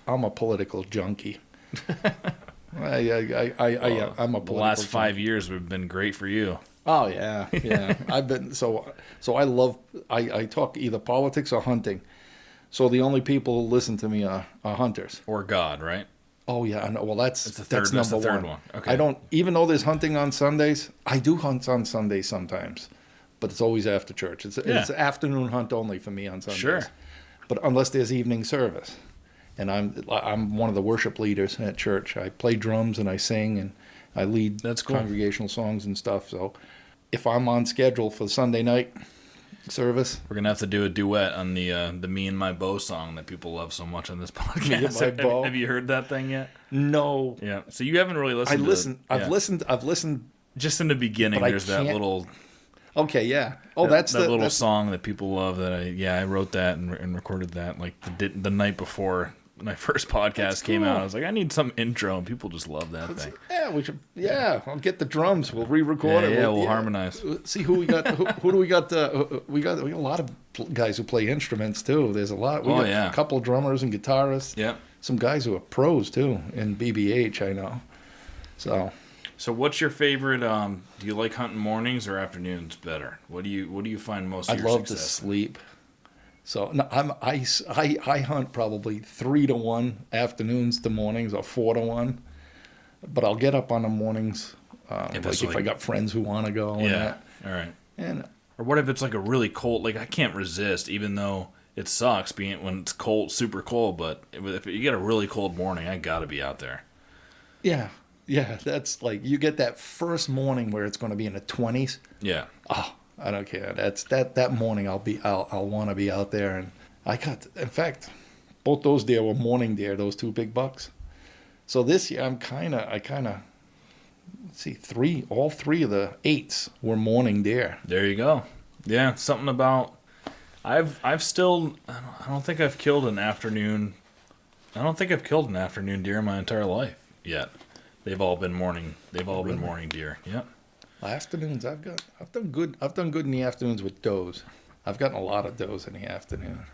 a political junkie. I'm a political the last junkie. 5 years have been great for you. Oh yeah. I've been so I talk either politics or hunting. So the only people who listen to me are hunters or God, right? Oh yeah, I know. Well, that's that's number the third one. Okay. I don't even though there's hunting on Sundays. I do hunt on Sundays sometimes, but it's always after church. It's afternoon hunt only for me on Sundays. Sure. But unless there's evening service, and I'm one of the worship leaders at church. I play drums and I sing and I lead congregational songs and stuff. So if I'm on schedule for Sunday night service, we're gonna have to do a duet on the "Me and My Bow" song that people love so much on this podcast. Me and My Bow. Have you heard that thing yet? No. Yeah. So you haven't really listened. I've listened. Just in the beginning, there's that little. Okay. Yeah. Oh, that's that little song that people love. That I wrote that and recorded that like the night before my first podcast came out. I was like, I need some intro, and people just love that thing. Yeah, we should. Yeah, I'll get the drums. We'll re-record it. We'll harmonize. See who we got. Who do we got? We got a lot of guys who play instruments too. There's a lot. We got a couple drummers and guitarists. Yeah. Some guys who are pros too in BBH. I know. So what's your favorite? Do you like hunting mornings or afternoons better? What do you find most? Of your I love success? to sleep. So no, I hunt probably 3 to 1 afternoons to mornings or 4 to 1, but I'll get up on the mornings if I got friends who want to go. Yeah, all right. Or what if it's like a really cold? Like I can't resist, even though it sucks when it's cold, super cold. But if you get a really cold morning, I got to be out there. Yeah, that's like you get that first morning where it's going to be in the 20s. Yeah. Oh. I don't care. That's that morning. I'll want to be out there, and in fact, both those deer were morning deer. Those 2 big bucks. So this year let's see, all 3 of the 8s were morning deer. There you go. Yeah, something about I've still I don't think I've killed an afternoon. I don't think I've killed an afternoon deer in my entire life yet. They've all been morning. They've all been morning deer. Yep. Afternoons, I've done good. I've done good in the afternoons with does. I've gotten a lot of does in the afternoon.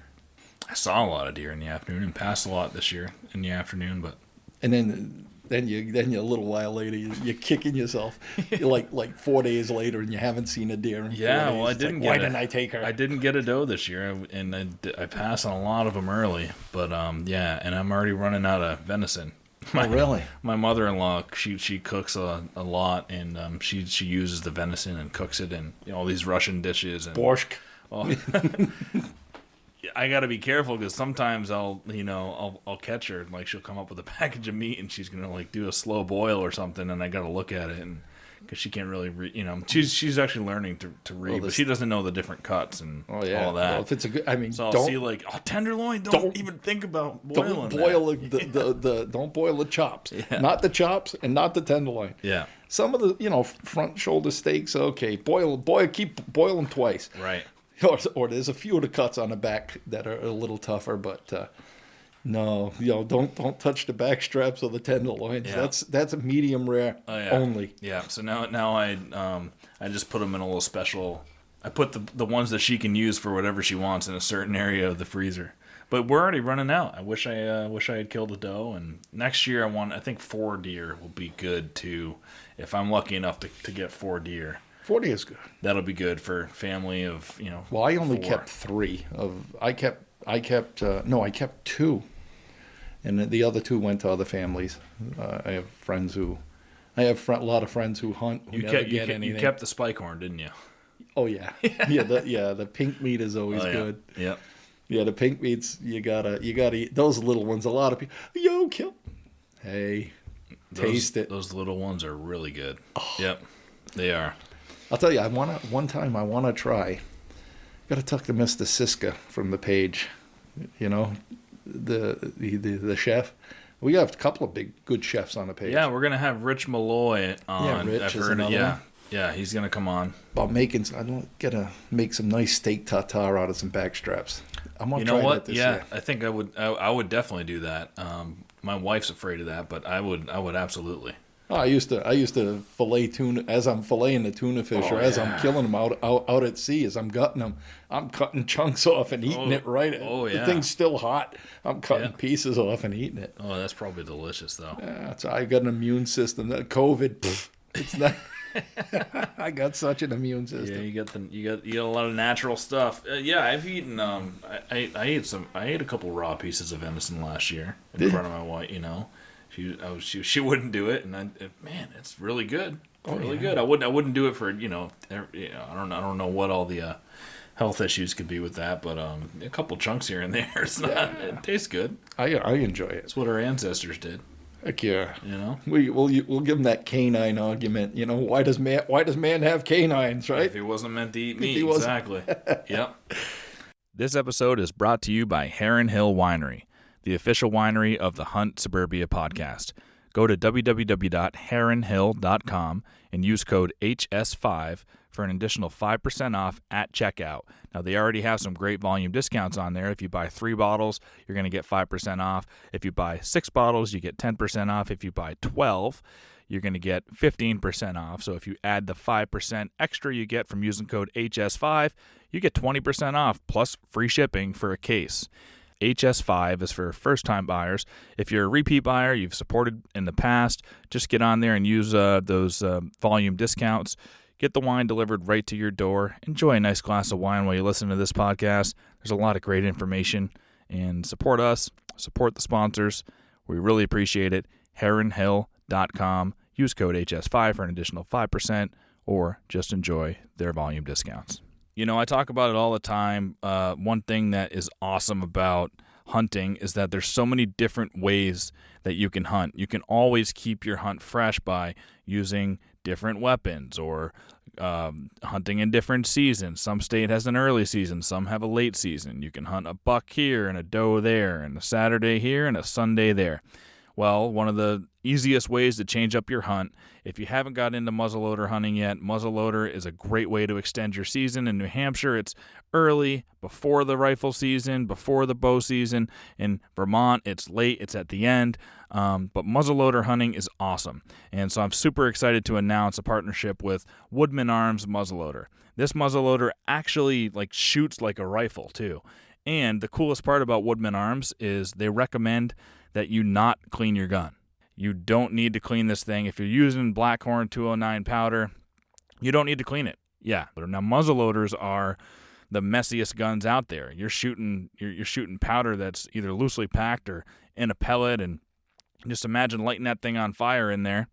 I saw a lot of deer in the afternoon and passed a lot this year in the afternoon, but. And then you a little while later you're kicking yourself. You're like 4 days later and you haven't seen a deer in 4 days. Well, I didn't. Why didn't I take her? I didn't get a doe this year, and I passed on a lot of them early. But and I'm already running out of venison. Really? My mother-in-law, she cooks a lot, and she uses the venison and cooks it in all these Russian dishes and borscht. Oh. I got to be careful because sometimes I'll catch her, like she'll come up with a package of meat and she's gonna like do a slow boil or something, and I got to look at it, and because she can't really read, she's actually learning to read, but she doesn't know the different cuts and all that. Well, if it's a good, so I'll see like tenderloin. Don't even think about boiling. Don't boil don't boil the chops, not the chops and not the tenderloin. Yeah. Some of the front shoulder steaks, okay, keep boiling twice. Right. Or there's a few of the cuts on the back that are a little tougher, but no, don't touch the back straps or the tenderloins. Yeah. That's a medium rare only. Yeah. So now I just put them in a little special. I put the ones that she can use for whatever she wants in a certain area of the freezer. But we're already running out. I wish I had killed a doe. And next year I think 4 deer will be good too. If I'm lucky enough to get 4 deer. 40 is good. That'll be good for family of Well, I only 4. kept 3 I kept 2, and the other 2 went to other families. I have a lot of friends who hunt. Who never get anything. You kept the spike horn, didn't you? Oh yeah, The pink meat is always good. Yep. Yeah, the pink meats you gotta eat those little ones. A lot of people, kill. Hey, taste it. Those little ones are really good. Oh. Yep, they are. I'll tell you, I want to try. Got to talk to Mr. Siska from the page. The chef. We have a couple of good chefs on the page. Yeah, we're gonna have Rich Malloy on. Yeah, Rich is another one. Yeah, he's gonna come on. About gotta make some nice steak tartare out of some back straps. I'm gonna try that this year. I think I would definitely do that. My wife's afraid of that, but I would absolutely. Oh, I used to fillet tuna as I'm filleting the tuna fish, or as I'm killing them out at sea. As I'm gutting them, I'm cutting chunks off and eating it right. The thing's still hot. I'm cutting pieces off and eating it. Oh, that's probably delicious though. Yeah, I got an immune system. That COVID, it's not. I got such an immune system. Yeah, you got a lot of natural stuff. I've eaten. I ate a couple raw pieces of venison last year in front of my wife. She wouldn't do it, and man, it's really good. It's really good. I wouldn't do it for I don't know what all the health issues could be with that, but a couple chunks here and there. It tastes good. I enjoy it. It's what our ancestors did. Heck yeah. We'll give them that canine argument. Why does man have canines, right? If he wasn't meant to eat meat, exactly. Yep. This episode is brought to you by Heron Hill Winery, the official winery of the Hunt Suburbia podcast. Go to www.heronhill.com and use code HS5 for an additional 5% off at checkout. Now, they already have some great volume discounts on there. If you buy 3 bottles, you're going to get 5% off. If you buy 6 bottles, you get 10% off. If you buy 12, you're going to get 15% off. So if you add the 5% extra you get from using code HS5, you get 20% off plus free shipping for a case. HS5 is for first-time buyers. If you're a repeat buyer, you've supported in the past, just get on there and use those volume discounts. Get the wine delivered right to your door. Enjoy a nice glass of wine while you listen to this podcast. There's a lot of great information. And support us. Support the sponsors. We really appreciate it. HeronHill.com. Use code HS5 for an additional 5%, or just enjoy their volume discounts. I talk about it all the time. One thing that is awesome about hunting is that there's so many different ways that you can hunt. You can always keep your hunt fresh by using different weapons or hunting in different seasons. Some state has an early season, some have a late season. You can hunt a buck here and a doe there and a Saturday here and a Sunday there. Well, one of the easiest ways to change up your hunt, if you haven't got into muzzleloader hunting yet, muzzleloader is a great way to extend your season. In New Hampshire, it's early, before the rifle season, before the bow season. In Vermont, it's late, it's at the end. But muzzleloader hunting is awesome. And so I'm super excited to announce a partnership with Woodman Arms muzzleloader. This muzzleloader actually shoots like a rifle too. And the coolest part about Woodman Arms is they recommend that you not clean your gun. You don't need to clean this thing. If you're using Blackhorn 209 powder, you don't need to clean it. Yeah. Now muzzleloaders are the messiest guns out there. You're shooting powder that's either loosely packed or in a pellet, and just imagine lighting that thing on fire in there.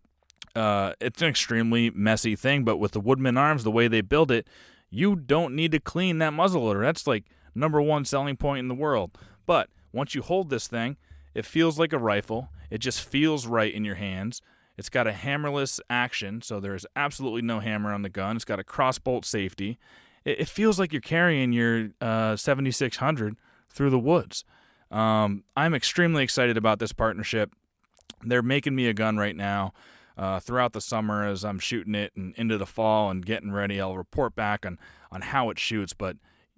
It's an extremely messy thing, but with the Woodman Arms, the way they build it, you don't need to clean that muzzleloader. That's like #1 selling point in the world. But once you hold this thing, it feels like a rifle. It just feels right in your hands. It's got a hammerless action, so there's absolutely no hammer on the gun. It's got a crossbolt safety. It feels like you're carrying your 7600 through the woods. I'm extremely excited about this partnership. They're making me a gun right now. Throughout the summer as I'm shooting it and into the fall and getting ready, I'll report back on how it shoots. But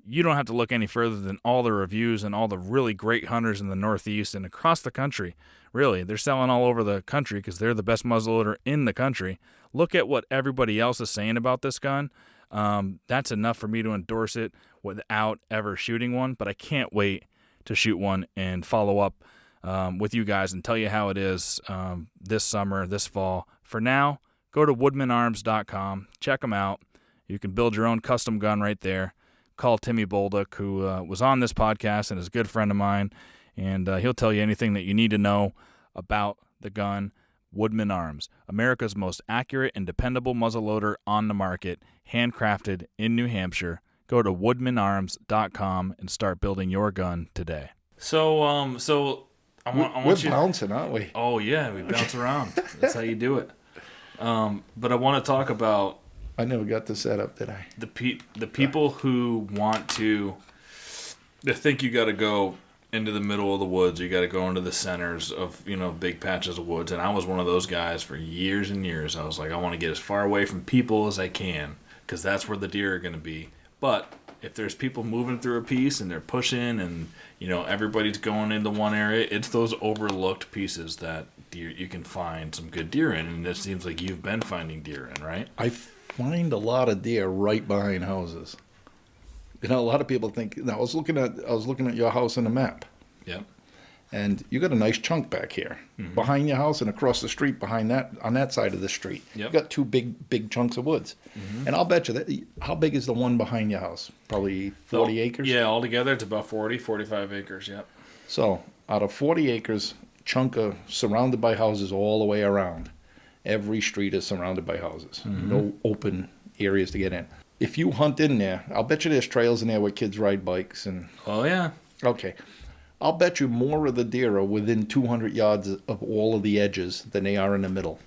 you don't have to look any further than all the reviews and all the really great hunters in the Northeast and across the country. Really, they're selling all over the country because they're the best muzzleloader in the country. Look at what everybody else is saying about this gun. That's enough for me to endorse it without ever shooting one. But I can't wait to shoot one and follow up with you guys and tell you how it is this summer, this fall. For now, go to woodmanarms.com. Check them out. You can build your own custom gun right there. Call Timmy Bolduc, who was on this podcast and is a good friend of mine, and he'll tell you anything that you need to know about the gun. Woodman Arms, America's most accurate and dependable muzzleloader on the market, handcrafted in New Hampshire. Go to woodmanarms.com and start building your gun today. So We're bouncing, aren't we? Oh yeah, we bounce around. That's how you do it. But I want to talk about. I never got the setup, did I? The people who want to. They think you got to go into the middle of the woods. You got to go into the centers of big patches of woods. And I was one of those guys for years and years. I was like, I want to get as far away from people as I can because that's where the deer are going to be. But if there's people moving through a piece and they're pushing and everybody's going into one area, it's those overlooked pieces that you can find some good deer in, and it seems like you've been finding deer in, right? I find a lot of deer right behind houses. A lot of people think. Now I was looking at your house on the map. Yep. And you got a nice chunk back here behind your house and across the street behind that on that side of the street. Yep. You got two big chunks of woods. And I'll bet you that. How big is the one behind your house? Probably 40 acres? Yeah, altogether it's about 45 acres, yep. So out of 40 acres, chunk of surrounded by houses all the way around. Every street is surrounded by houses. No open areas to get in. If you hunt in there, I'll bet you there's trails in there where kids ride bikes. Oh, yeah. Okay. I'll bet you more of the deer are within 200 yards of all of the edges than they are in the middle.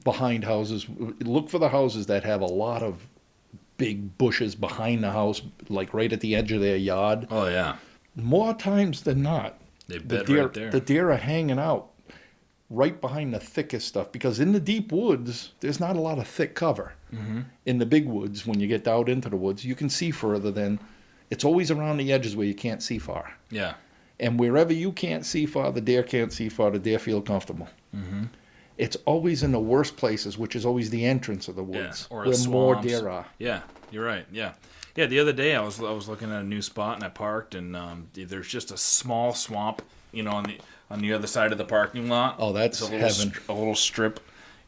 Behind houses. Look for the houses that have a lot of big bushes behind the house, like right at the edge of their yard. Oh, yeah. More times than not, they bed right there. The deer are hanging out right behind the thickest stuff, because in the deep woods, there's not a lot of thick cover. In the big woods, when you get out into the woods, you can see further than... It's always around the edges where you can't see far. Yeah. And wherever you can't see far, the deer can't see far, the deer feel comfortable. It's always in the worst places, which is always the entrance of the woods, or where more deer are. Yeah, you're right, yeah. Yeah, the other day I was looking at a new spot, and I parked, and there's just a small swamp, on the other side of the parking lot. Oh, that's heaven. A little strip,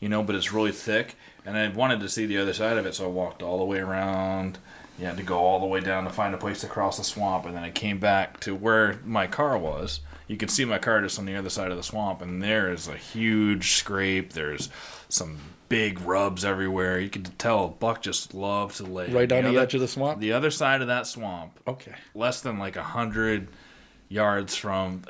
but it's really thick, and I wanted to see the other side of it, so I walked all the way around. You had to go all the way down to find a place to cross the swamp, and then I came back to where my car was. You could see my car just on the other side of the swamp, and there is a huge scrape. There's some big rubs everywhere. You could tell a buck just loves to lay. Right on the edge of the swamp? The other side of that swamp. Okay. Less than like 100 yards from,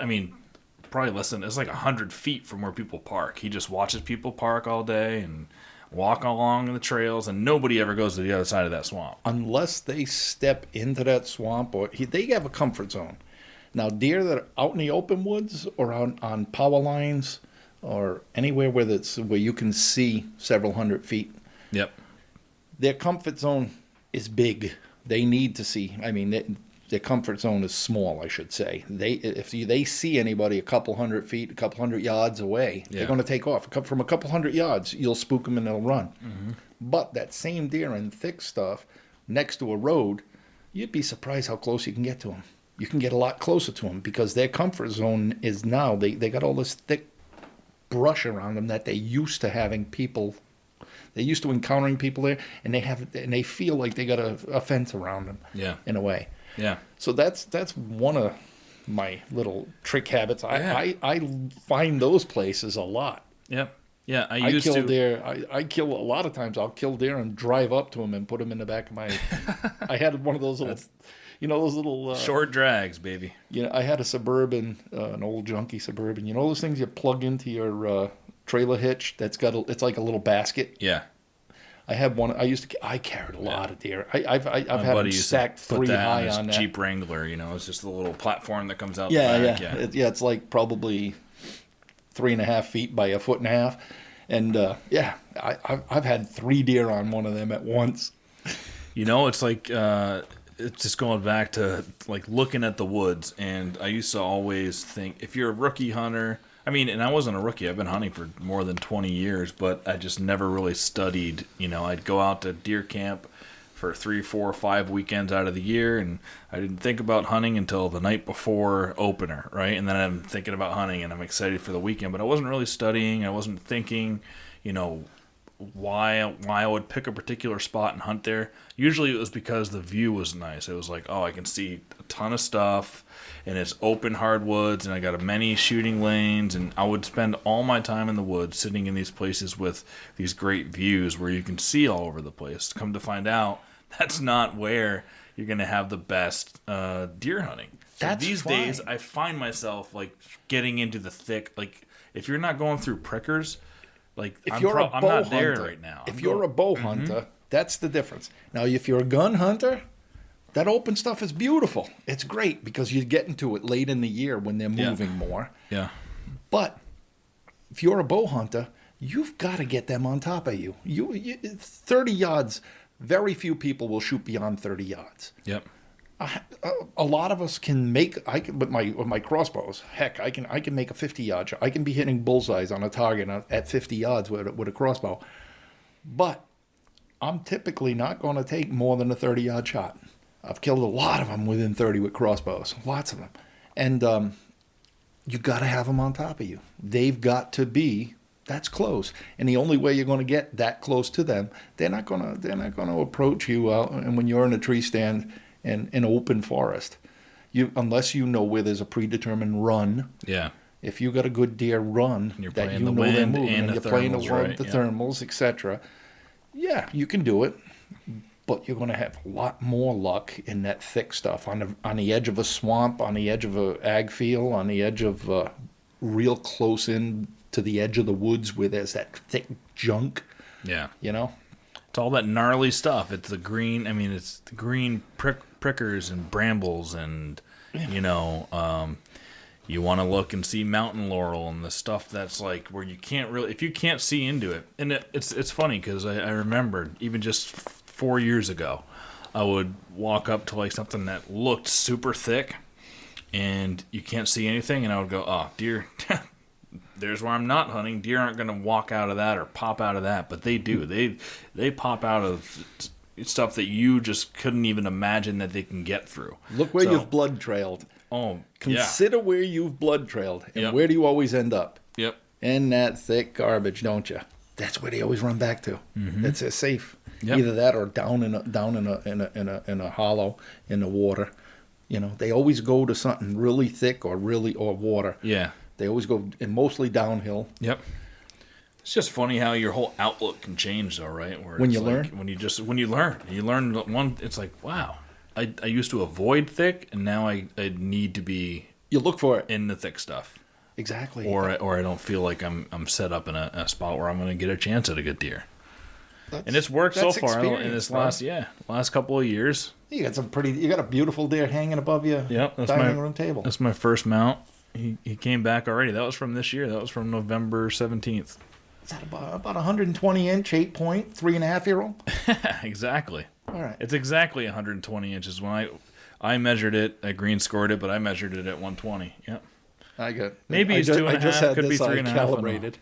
probably less than, it's like 100 feet from where people park. He just watches people park all day and walk along the trails, and nobody ever goes to the other side of that swamp. Unless they step into that swamp, or they have a comfort zone. Now, deer that are out in the open woods or on power lines or anywhere where you can see several hundred feet. Yep. Their comfort zone is big. They need to see. Their comfort zone is small, I should say. If they see anybody a couple hundred feet, a couple hundred yards away, they're going to take off. From a couple hundred yards, you'll spook them and they'll run. But that same deer in thick stuff next to a road, you'd be surprised how close you can get to them. You can get a lot closer to them because their comfort zone is now, they got all this thick brush around them that they're used to having people. They're used to encountering people there, and they feel like they got a fence around them. Yeah. In a way. Yeah. So that's one of my little trick habits. I find those places a lot. Yep. Yeah. I kill deer. I kill a lot of times. I'll kill deer and drive up to them and put them in the back of my. I had one of those little. You know those little short drags, baby. I had a Suburban, an old junky Suburban. You know those things you plug into your trailer hitch? It's like a little basket. Yeah. I had one. I carried a lot of deer. I've had them stacked put 3 that high on that. Jeep Wrangler. It's just a little platform that comes out. Yeah, the back. yeah. It's like probably 3.5 feet by 1.5 feet, and I've had 3 deer on one of them at once. It's like it's just going back to like looking at the woods, and I used to always think if you're a rookie hunter. I mean, and I wasn't a rookie. I've been hunting for more than 20 years, but I just never really studied. I'd go out to deer camp for 3, 4, 5 weekends out of the year, and I didn't think about hunting until the night before opener, right? And then I'm thinking about hunting, and I'm excited for the weekend, but I wasn't really studying. I wasn't thinking, why I would pick a particular spot and hunt there. Usually it was because the view was nice. It was like, I can see a ton of stuff, and it's open hardwoods, and I got many shooting lanes, and I would spend all my time in the woods sitting in these places with these great views where you can see all over the place. Come to find out, that's not where you're going to have the best deer hunting. So these days, I find myself like getting into the thick, like if you're not going through prickers, like I'm not there right now. If you're a bow hunter, that's the difference. Now, if you're a gun hunter, that open stuff is beautiful. It's great because you get into it late in the year when they're moving more. Yeah. But if you're a bow hunter, you've got to get them on top of you. 30 yards, very few people will shoot beyond 30 yards. Yep. A lot of us can make. With my crossbows. Heck, I can make a 50-yard shot. I can be hitting bullseyes on a target at 50 yards with a crossbow. But I'm typically not going to take more than a 30-yard shot. I've killed a lot of them within 30 with crossbows, lots of them, and you got to have them on top of you. They've got to be. That's close, and the only way you're going to get that close to them, they're not going to approach you out. And when you're in a tree stand in an open forest, unless you know where there's a predetermined run. Yeah. If you got a good deer run and you're that playing you the know wind they're moving, and you're the playing thermals, right? the thermals, etc. Yeah, you can do it, but you're going to have a lot more luck in that thick stuff on the edge of a swamp, on the edge of a ag field, on the edge of real close in to the edge of the woods where there's that thick junk. Yeah. It's all that gnarly stuff. It's the green. I mean, it's the green prickers and brambles, and you want to look and see mountain laurel and the stuff that's like where you can't really, if you can't see into it. And it's funny because I remembered even just 4 years ago, I would walk up to like something that looked super thick and you can't see anything, and I would go, oh, deer, there's where I'm not hunting. Deer aren't going to walk out of that or pop out of that, but they do. They pop out of stuff that you just couldn't even imagine that they can get through. Look where you've blood trailed. Oh, Consider where you've blood trailed, and where do you always end up? Yep. In that thick garbage, don't you? That's where they always run back to. Mm-hmm. That's safe. Yep. Either that or down in a hollow in the water. They always go to something really thick or water. Yeah. They always go, and mostly downhill. Yep. It's just funny how your whole outlook can change, though, right? Where when you like, learn, when you learn one. It's like, wow, I used to avoid thick, and now I need to be. You look for it in the thick stuff. Exactly. Or I don't feel like I'm set up in a spot where I'm going to get a chance at a good deer. And it's worked so far in this last couple of years. You got a beautiful deer hanging above your dining room table. That's my first mount. He came back already. That was from this year. That was from November 17th. Is that about 120 inch, 8 point, 3.5-year-old? Exactly. All right. It's exactly 120 inches. When I measured it, I green scored it, but I measured it at 120. Yep. I got. Maybe he's 2.5. Could be 3.5. Calibrated.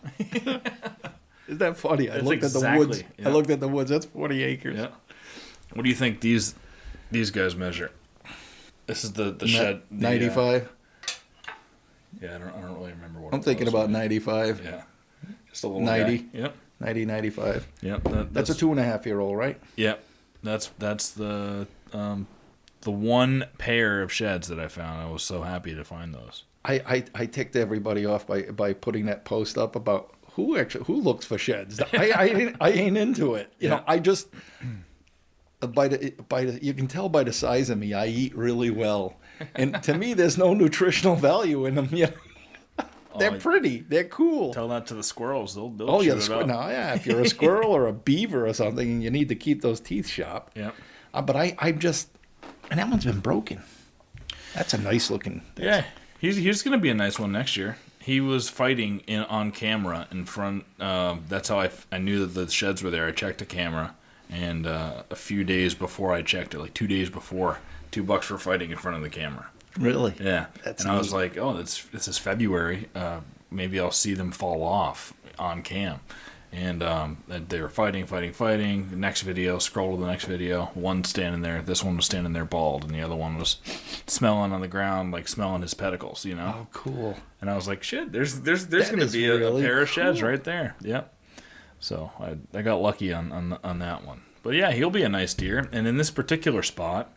Isn't that funny? I looked at the woods. Yeah. I looked at the woods. That's 40 acres. Yeah. What do you think these guys measure? This is the shed. 95. Yeah, I don't really remember what. I'm thinking about 95. Yeah. Just a little 90. Guy. Yep. 90, 95. Yep. That's a 2.5-year-old, right? Yep. That's the one pair of sheds that I found. I was so happy to find those. I ticked everybody off by putting that post up about who looks for sheds. I ain't into it. You know, You can tell by the size of me, I eat really well, and to me, there's no nutritional value in them. You know? They're pretty. They're cool. Tell that to the squirrels. They'll Oh chew yeah, it up. no, yeah. If you're a squirrel or a beaver or something, you need to keep those teeth sharp. Yeah. But I'm just, and that one's been broken. That's a nice looking. Yeah, he's going to be a nice one next year. He was fighting on camera in front. That's how I knew that the sheds were there. I checked the camera, and a few days before I checked it, like 2 days before, 2 bucks were fighting in front of the camera. Really? Yeah. That's and I was neat. like, oh, this is February. Maybe I'll see them fall off on cam. And they were fighting. The next video, scroll to the next video. One standing there. This one was standing there bald, and the other one was smelling on the ground, like smelling his pedicles, you know? Oh, cool. And I was like, shit, there's going to be a really pair of sheds cool. right there. Yep. So I got lucky on that one. But yeah, he'll be a nice deer. And in this particular spot,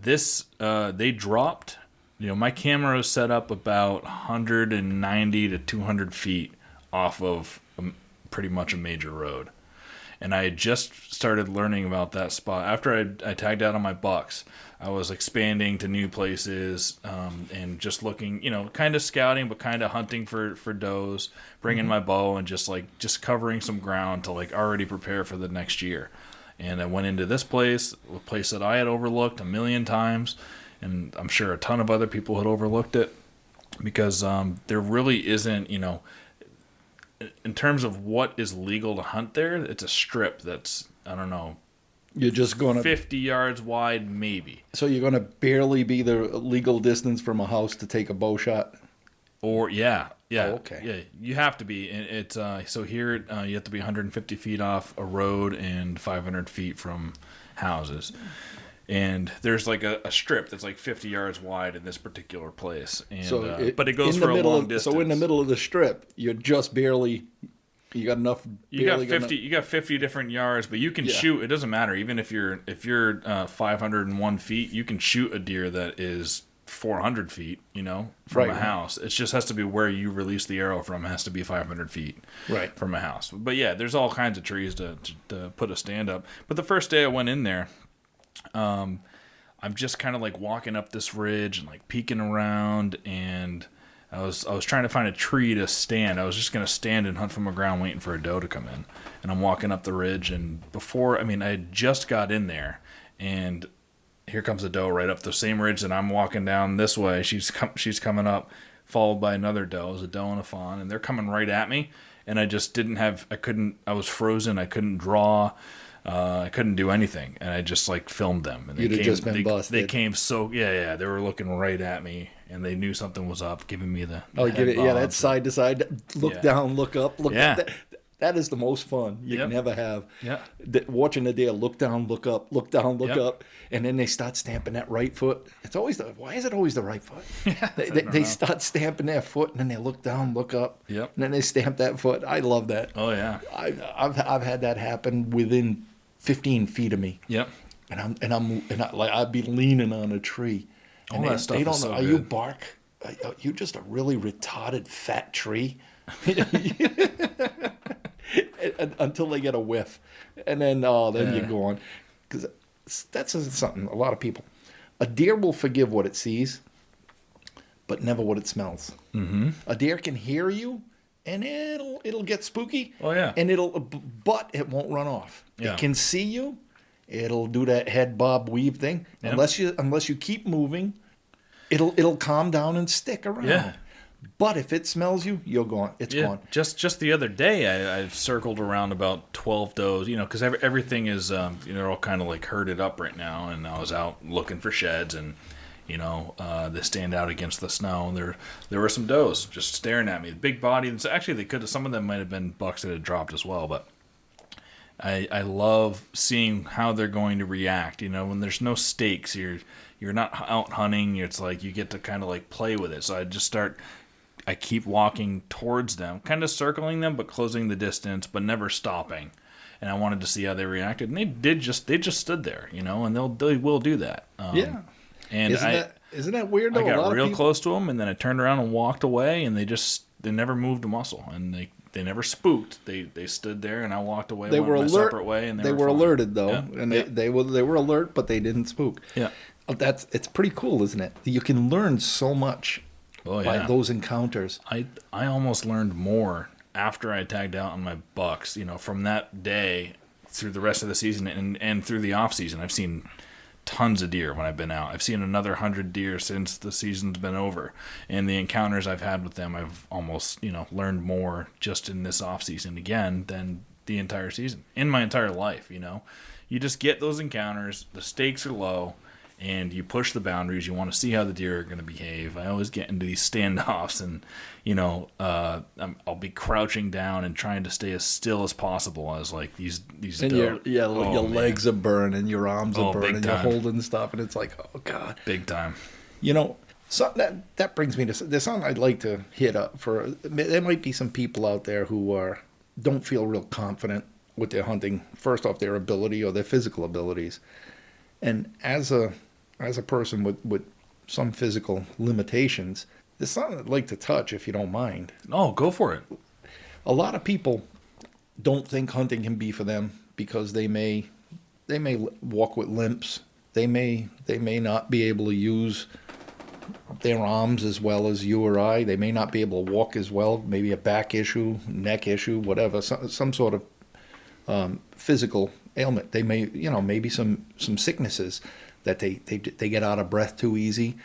they dropped, my camera was set up about 190 to 200 feet off of pretty much a major road. And I had just started learning about that spot. After I tagged out on my bucks, I was expanding to new places and just looking, kind of scouting, but kind of hunting for does, bringing my bow and just covering some ground to already prepare for the next year. And I went into this place, a place that I had overlooked a million times, and I'm sure a ton of other people had overlooked it because there really isn't, in terms of what is legal to hunt there, it's a strip that's, I don't know, You're just going to 50 yards wide, maybe. So you're going to barely be the legal distance from a house to take a bow shot? Or, yeah. Oh, okay. Yeah, you have to be. It's so here you have to be 150 feet off a road and 500 feet from houses. And there's a strip that's 50 yards wide in this particular place. And, but it goes for a long distance. So in the middle of the strip, you're just barely... You got enough. You got 50. You got 50 different yards, but you can shoot. It doesn't matter. Even if you're 501 feet, you can shoot a deer that is 400 feet. From a house. It just has to be where you release the arrow from. It has to be 500 feet. Right. From a house. But yeah, there's all kinds of trees to put a stand up. But the first day I went in there, I'm just kind of walking up this ridge and peeking around and. I was trying to find a tree to stand. I was just going to stand and hunt from the ground waiting for a doe to come in. And I'm walking up the ridge, and I had just got in there, and here comes a doe right up the same ridge that I'm walking down this way. She's coming up, followed by another doe. It was a doe and a fawn, and they're coming right at me, and I just I was frozen. I couldn't draw. I couldn't do anything, and I just filmed them. And You'd have just been busted. They came they were looking right at me, and they knew something was up, giving me the that side to side, look down, look up, look up. That is the most fun you can ever have. Yeah, watching the deer look down, look up, look down, look up, and then they start stamping that right foot. It's always why is it always the right foot? They start stamping their foot, and then they look down, look up, and then they stamp that foot. I love that. Oh yeah, I've had that happen within 15 feet of me. Yep. And I'd be leaning on a tree. And that stuff is so are good. you bark? Are you just a really retarded fat tree? Until they get a whiff, and then you're going. Because that's something. A lot of people, a deer will forgive what it sees, but never what it smells. Mm-hmm. A deer can hear you, and it'll get spooky. Oh yeah. And but it won't run off. Yeah. It can see you. It'll do that head bob weave thing. Yep. Unless you keep moving, it'll calm down and stick around. Yeah. But if it smells you, you're gone. It's gone. Just the other day, I circled around about 12 does, because everything is, they're all kind of herded up right now. And I was out looking for sheds, and they stand out against the snow. There were some does just staring at me, big body. Actually, some of them might have been bucks that had dropped as well, but. I love seeing how they're going to react. When there's no stakes, you're not out hunting. It's you get to kind of play with it. So I keep walking towards them, kind of circling them, but closing the distance, but never stopping. And I wanted to see how they reacted, and they just stood there, and they will do that. Yeah. And Isn't that weird? Though? I got real close to them, and then I turned around and walked away, and they never moved a muscle, and they never spooked. They stood there, and I walked away. They were my alert. separate way, and they were alerted though, and yeah. they were alert, but they didn't spook. Yeah, it's pretty cool, isn't it? You can learn so much by those encounters. I almost learned more after I tagged out on my bucks. From that day through the rest of the season and through the off season, I've seen tons of deer when I've been out. I've seen another 100 deer since the season's been over, and the encounters I've had with them, I've almost learned more just in this off season again than the entire season in my entire life. You just get those encounters. The stakes are low, and you push the boundaries. You want to see how the deer are going to behave. I always get into these standoffs, and I'll be crouching down and trying to stay as still as possible as like these. And your legs are burning, your arms are burning, you're holding stuff, and it's like, oh god, big time. So that brings me to there's something I'd like to hit up for. There might be some people out there who don't feel real confident with their hunting. First off, their ability or their physical abilities, and as a person with some physical limitations, there's something I'd like to touch, if you don't mind. Oh, go for it. A lot of people don't think hunting can be for them because they may walk with limps. They may not be able to use their arms as well as you or I. They may not be able to walk as well. Maybe a back issue, neck issue, whatever. Some sort of physical ailment. They may, maybe some sicknesses that they get out of breath too easy.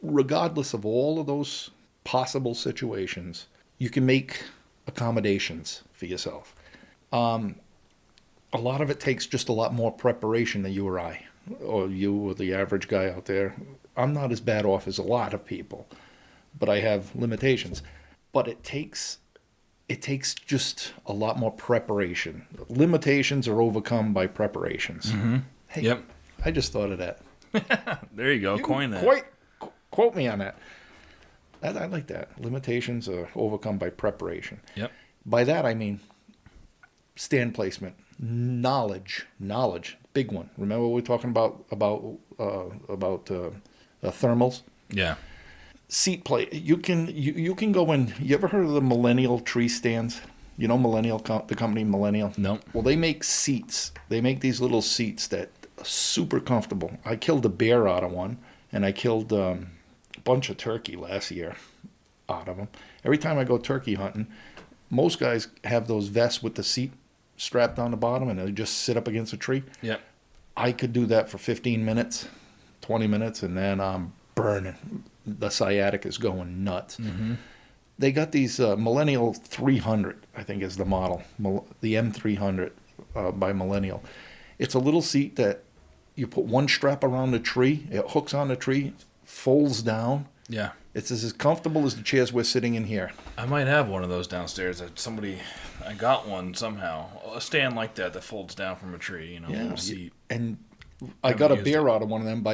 Regardless of all of those possible situations, you can make accommodations for yourself. A lot of it takes just a lot more preparation than you or I, or you or the average guy out there. I'm not as bad off as a lot of people, but I have limitations. But it takes just a lot more preparation. Limitations are overcome by preparations. Mm-hmm. Hey, yep. I just thought of that. There you go. Coin that. Quote me on that. I like that. Limitations are overcome by preparation. Yep. By that I mean stand placement, knowledge, big one. Remember what we were talking about thermals? Yeah. Seat plate. You can go in. You ever heard of the Millennial tree stands? Millennial, the company Millennial? No. Well, they make seats. They make these little seats that are super comfortable. I killed a bear out of one, and I killed a bunch of turkey last year out of them. Every time I go turkey hunting, most guys have those vests with the seat strapped on the bottom, and they just sit up against a tree. Yeah. I could do that for 15 minutes, 20 minutes, and then I'm burning. The sciatic is going nuts. Mm-hmm. They got these Millennial 300, I think is the model, the M300 by Millennial. It's a little seat that you put one strap around the tree, it hooks on the tree, folds down. Yeah. It's as comfortable as the chairs we're sitting in here. I might have one of those downstairs. I got one somehow. A stand like that folds down from a tree, a little seat. And I got a bear out of one of them.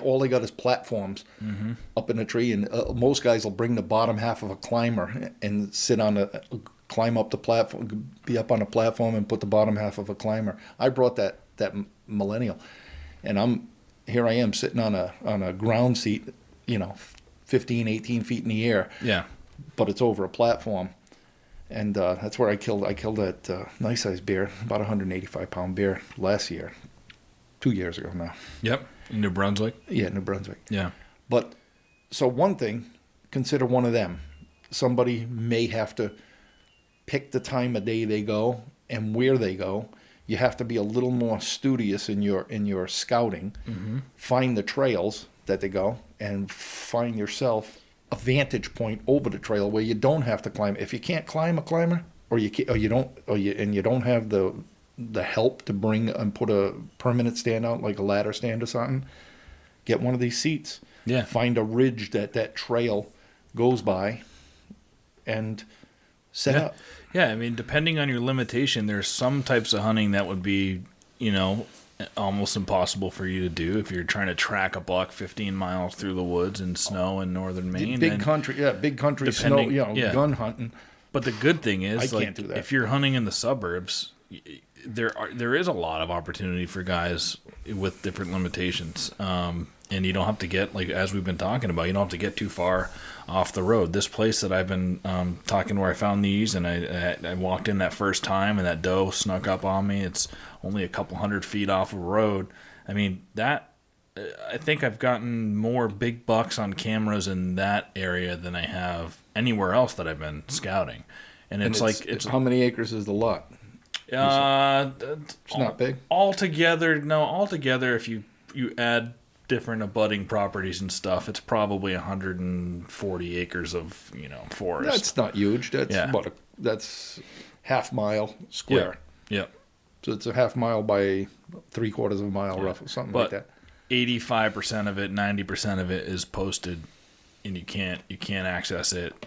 All they got is platforms up in the tree, and most guys will bring the bottom half of a climber and climb up the platform, be up on a platform, and put the bottom half of a climber. I brought that Millennial, and here I am sitting on a ground seat, 15, 18 feet in the air. Yeah. But it's over a platform. And that's where I killed that nice sized bear, about 185-pound bear last year. 2 years ago now. Yep. In New Brunswick? Yeah, New Brunswick. Yeah. But, so one thing, consider one of them. Somebody may have to pick the time of day they go and where they go. You have to be a little more studious in your scouting. Mm-hmm. Find the trails that they go, and find yourself a vantage point over the trail where you don't have to climb. If you can't climb a climber, or you don't have the help to bring and put a permanent stand out, like a ladder stand or something, get one of these seats. Yeah. Find a ridge that trail goes by, and set up. Yeah, I mean, depending on your limitation, there's some types of hunting that would be, almost impossible for you to do if you're trying to track a buck 15 miles through the woods in snow in northern Maine. Big country snow, gun hunting. But the good thing is, I can't do that. If you're hunting in the suburbs, there is a lot of opportunity for guys with different limitations. And you don't have to get, like, as we've been talking about, you don't have to get too far off the road. This place that I've been talking where I found these, and I walked in that first time, and that doe snuck up on me. It's only a couple 100 feet off of a road. I mean, I think I've gotten more big bucks on cameras in that area than I have anywhere else that I've been scouting. And it's how many acres is the lot? It's not big. Altogether, if you add different abutting properties and stuff, it's probably 140 acres of forest. That's not huge. That's that's half mile square. Yeah. So it's a half mile by 3/4 of a mile, roughly, something like that. 85% of it, 90% of it is posted, and you can't access it.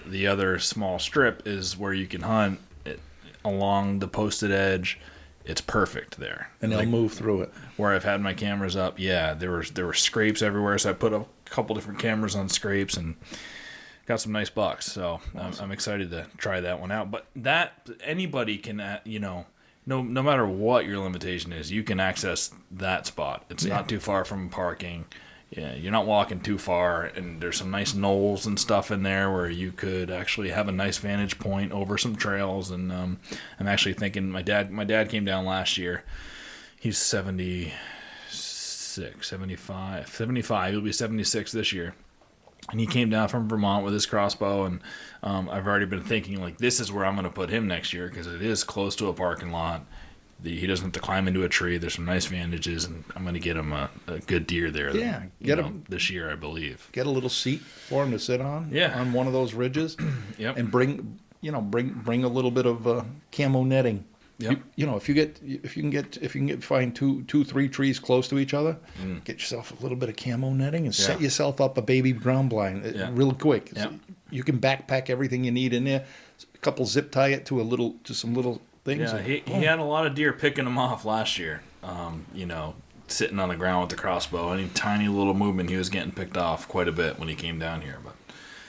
The other small strip is where you can hunt it along the posted edge. It's perfect there, and they'll move through it. Where I've had my cameras up, there were scrapes everywhere, so I put a couple different cameras on scrapes and got some nice bucks. So awesome. I'm excited to try that one out. But anybody can, no matter what your limitation is, you can access that spot. It's not too far from parking. Yeah, you're not walking too far, and there's some nice knolls and stuff in there where you could actually have a nice vantage point over some trails. And I'm actually thinking, my dad came down last year. He's 75. He'll be 76 this year. And he came down from Vermont with his crossbow, and I've already been thinking, like, this is where I'm going to put him next year because it is close to a parking lot. He doesn't have to climb into a tree. There's some nice vantages, and I'm going to get him a good deer there. Yeah, get him this year, I believe. Get a little seat for him to sit on. Yeah. On one of those ridges. Yep. And bring a little bit of camo netting. Yep. If you can find two, 3 trees close to each other, get yourself a little bit of camo netting and set yourself up a baby ground blind real quick. Yep. So you can backpack everything you need in there. A couple zip tie it to some little things. Yeah, he had a lot of deer picking him off last year. Sitting on the ground with the crossbow. Any tiny little movement, he was getting picked off quite a bit when he came down here. But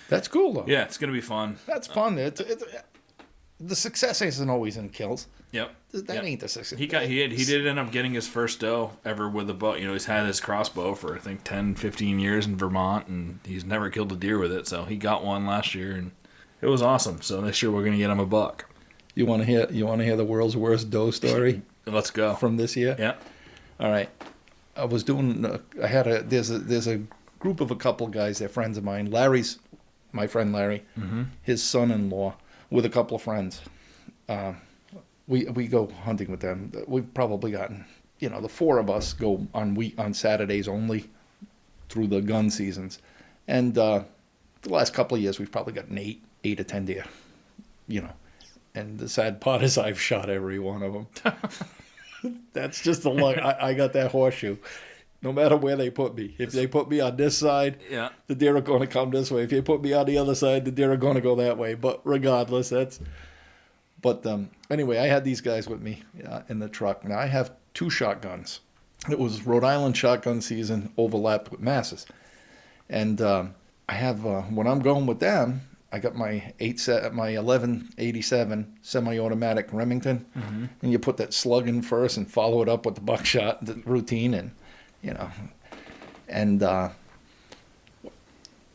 that's cool though. Yeah, it's gonna be fun. That's fun. The success isn't always in kills. Yep. That ain't the success. He did end up getting his first doe ever with a bow. He's had his crossbow for I think 10, 15 years in Vermont, and he's never killed a deer with it. So he got one last year, and it was awesome. So this year we're gonna get him a buck. You want to hear the world's worst doe story? Let's go. From this year? Yeah. All right. I was doing. There's a group of a couple guys. They're friends of mine. My friend Larry, his son-in-law, with a couple of friends. We go hunting with them. We've probably gotten, the 4 of us go on Saturdays only through the gun seasons, and the last couple of years we've probably gotten 8 or 10 deer, And the sad part is I've shot every one of them. That's just the luck. I got that horseshoe. No matter where they put me. If they put me on this side, the deer are going to come this way. If you put me on the other side, the deer are going to go that way. But regardless, But anyway, I had these guys with me in the truck. Now, I have 2 shotguns. It was Rhode Island shotgun season overlapped with Masses. And I have, when I'm going with them, I got my 1187 semi-automatic Remington, and you put that slug in first and follow it up with the buckshot the routine, and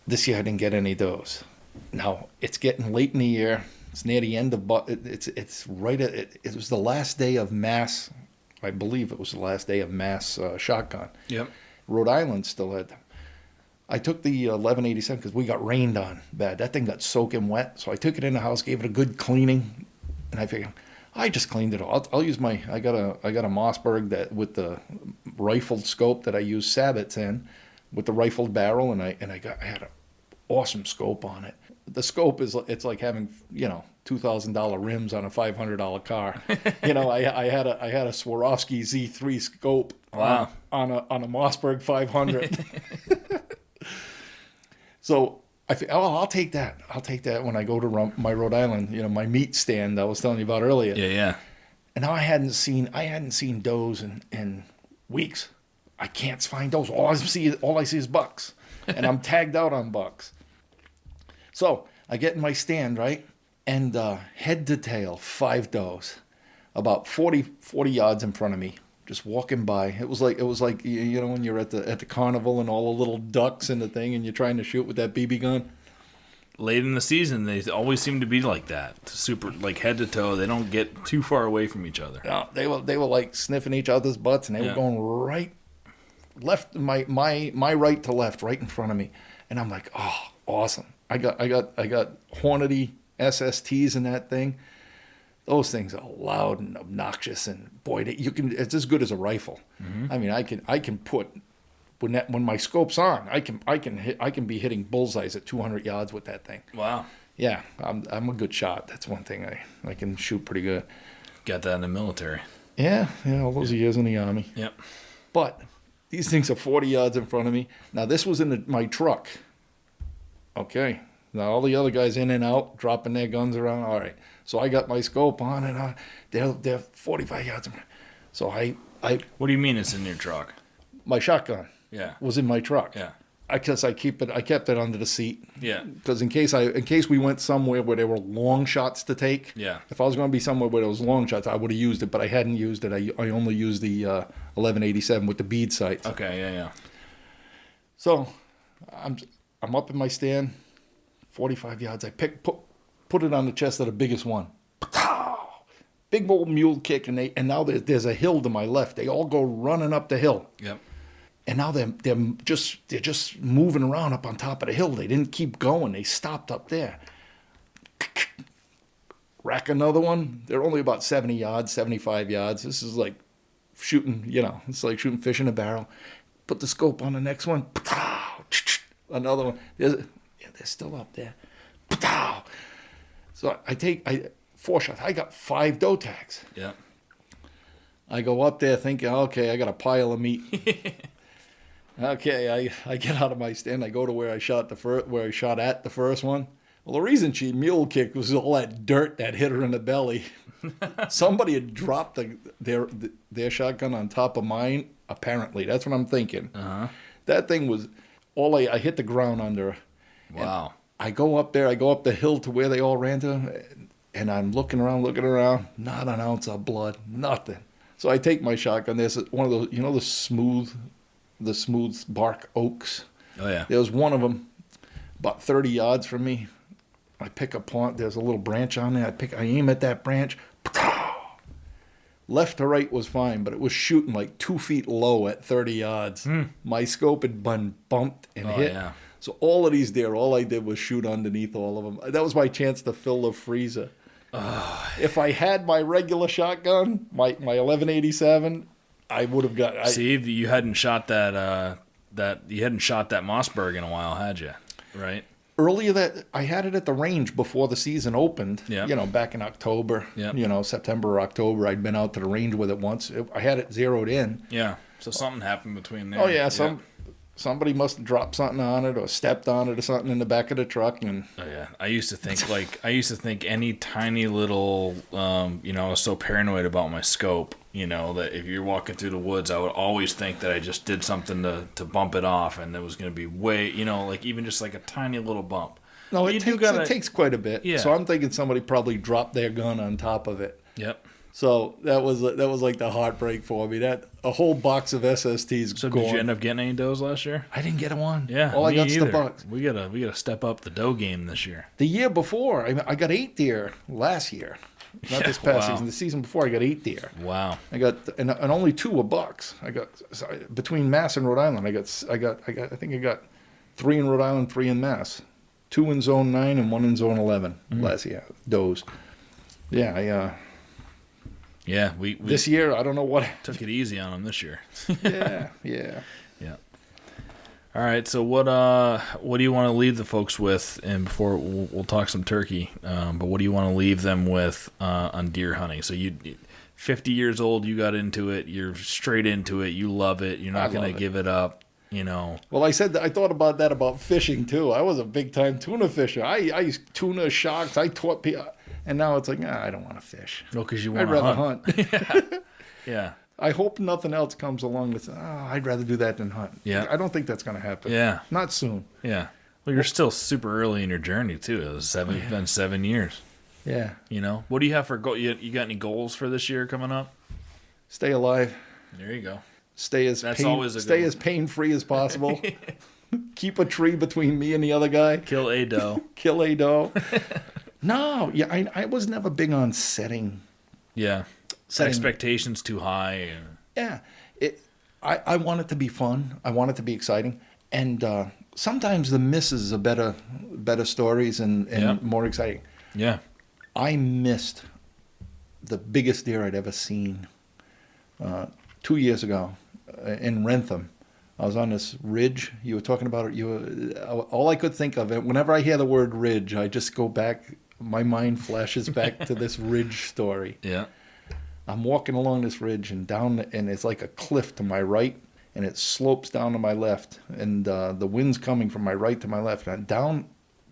this year I didn't get any of those. Now it's getting late in the year. It's near the end of it's right at it was the last day of mass. I believe it was the last day of mass shotgun. Yep. Rhode Island still had them. I took the 1187 because we got rained on bad. That thing got soaking wet. So I took it in the house, gave it a good cleaning, and I figured I just cleaned it all. I'll use I got a Mossberg that with the rifled scope that I use sabots in, with the rifled barrel, and I had an awesome scope on it. The scope it's like having $2,000 rims on a $500 car. I had a Swarovski Z3 scope. Wow. On a Mossberg 500. So I think, I'll take that. I'll take that when I go to my Rhode Island, my meat stand I was telling you about earlier. Yeah. And now I hadn't seen does in weeks. I can't find does. All I see is bucks, and I'm tagged out on bucks. So I get in my stand, right, and head to tail 5 does, about 40 yards in front of me. just walking by. It was like when you're at the carnival and all the little ducks in the thing and you're trying to shoot with that BB gun. Late in the season, they always seem to be like that. Super, like head to toe. They don't get too far away from each other. No, they were like sniffing each other's butts, and they were going right, left, my right to left, right in front of me, and I'm like, oh, awesome! I got Hornady SSTs in that thing. Those things are loud and obnoxious, and boy, it's as good as a rifle. Mm-hmm. I mean, I can put. When my scope's on, I can be hitting bullseyes at 200 yards with that thing. Wow. Yeah, I'm a good shot. That's one thing I can shoot pretty good. Got that in the military. Yeah, all those years in the Army. Yep. But these things are 40 yards in front of me. Now this was in my truck. Okay. Now all the other guys in and out, dropping their guns around. All right. So I got my scope on and on. They're 45 yards in front. So I. What do you mean it's in your truck? My shotgun. Yeah. Was in my truck. Yeah. I kept it under the seat. Yeah. Because in case we went somewhere where there were long shots to take. Yeah. If I was going to be somewhere where there was long shots, I would have used it, but I hadn't used it. I only used the 1187 with the bead sights. Okay. Yeah. So, I'm up in my stand, 45 yards. I put it on the chest of the biggest one. Big old mule kick, and now there's a hill to my left. They all go running up the hill. Yep. And now they're just moving around up on top of the hill. They didn't keep going. They stopped up there. Rack another one. They're only about 70 yards, 75 yards. This is like shooting, it's like shooting fish in a barrel. Put the scope on the next one. Another one. They're still up there. So I take 4 shots. I got 5 doe tags. Yeah. I go up there thinking, okay, I got a pile of meat. Okay, I get out of my stand. I go to where I shot at the first one. Well, the reason she mule kicked was all that dirt that hit her in the belly. Somebody had dropped their shotgun on top of mine. Apparently, that's what I'm thinking. Uh-huh. That thing was I hit the ground under. Wow. I go up there. I go up the hill to where they all ran to, and I'm looking around. Not an ounce of blood. Nothing. So I take my shotgun. There's one of those, the smooth bark oaks. Oh, yeah. There was one of them about 30 yards from me. I pick a point. There's a little branch on there. I aim at that branch. Left to right was fine, but it was shooting like 2 feet low at 30 yards. My scope had been bumped and hit. Yeah. So all of these deer, all I did was shoot underneath all of them. That was my chance to fill the freezer. If I had my regular shotgun, my 1187, I would have got. See, you hadn't shot that Mossberg in a while, had you? Right. Earlier I had it at the range before the season opened. Yeah. Back in October. Yeah. September or October, I'd been out to the range with it once. I had it zeroed in. Yeah. So something happened between there. Oh yeah. Somebody must have dropped something on it or stepped on it or something in the back of the truck. And oh yeah, I used to think any tiny little, I was so paranoid about my scope, that if you're walking through the woods, I would always think that I just did something to bump it off, and it was going to be way, even just like a tiny little bump. No, it takes quite a bit. Yeah. So I'm thinking somebody probably dropped their gun on top of it. Yep. So that was like the heartbreak for me. That a whole box of SSTs. So did you end up getting any does last year? I didn't get one. Yeah, all I got is the box. We gotta step up the doe game this year. The year before, I got 8 deer last year. Not this past season. The season before, I got 8 deer. Wow. I got and only 2 were bucks. Between Mass and Rhode Island, I think I got 3 in Rhode Island, 3 in Mass, 2 in Zone 9 and 1 in Zone 11 last year. Does. Yeah, Yeah, we this year I don't know what took it easy on them this year. Yeah. All right, so what do you want to leave the folks with? And before we'll talk some turkey, but what do you want to leave them with on deer hunting? So 50 years old, you got into it. You're straight into it. You love it. You're not going to give it up. Well, I thought about that about fishing too. I was a big time tuna fisher. I used tuna, sharks. I taught people. And now it's like, I don't want to fish. No, because you want to hunt. Yeah. I hope nothing else comes along that's, I'd rather do that than hunt. Yeah. I don't think that's going to happen. Yeah. Not soon. Yeah. Well, you're still super early in your journey, too. It's been 7 years. Yeah. What do you have for goal? You got any goals for this year coming up? Stay alive. There you go. Stay as pain-free as possible. Keep a tree between me and the other guy. Kill a doe. Kill a doe. No, yeah, I was never big on setting. Yeah. Expectations too high. Yeah. I want it to be fun. I want it to be exciting. And sometimes the misses are better stories and more exciting. Yeah. I missed the biggest deer I'd ever seen 2 years ago in Rentham. I was on this ridge. You were talking about it. All I could think of it. Whenever I hear the word ridge, I just go back. My mind flashes back to this ridge story. Yeah. I'm walking along this ridge and it's like a cliff to my right, and it slopes down to my left, and the wind's coming from my right to my left. And down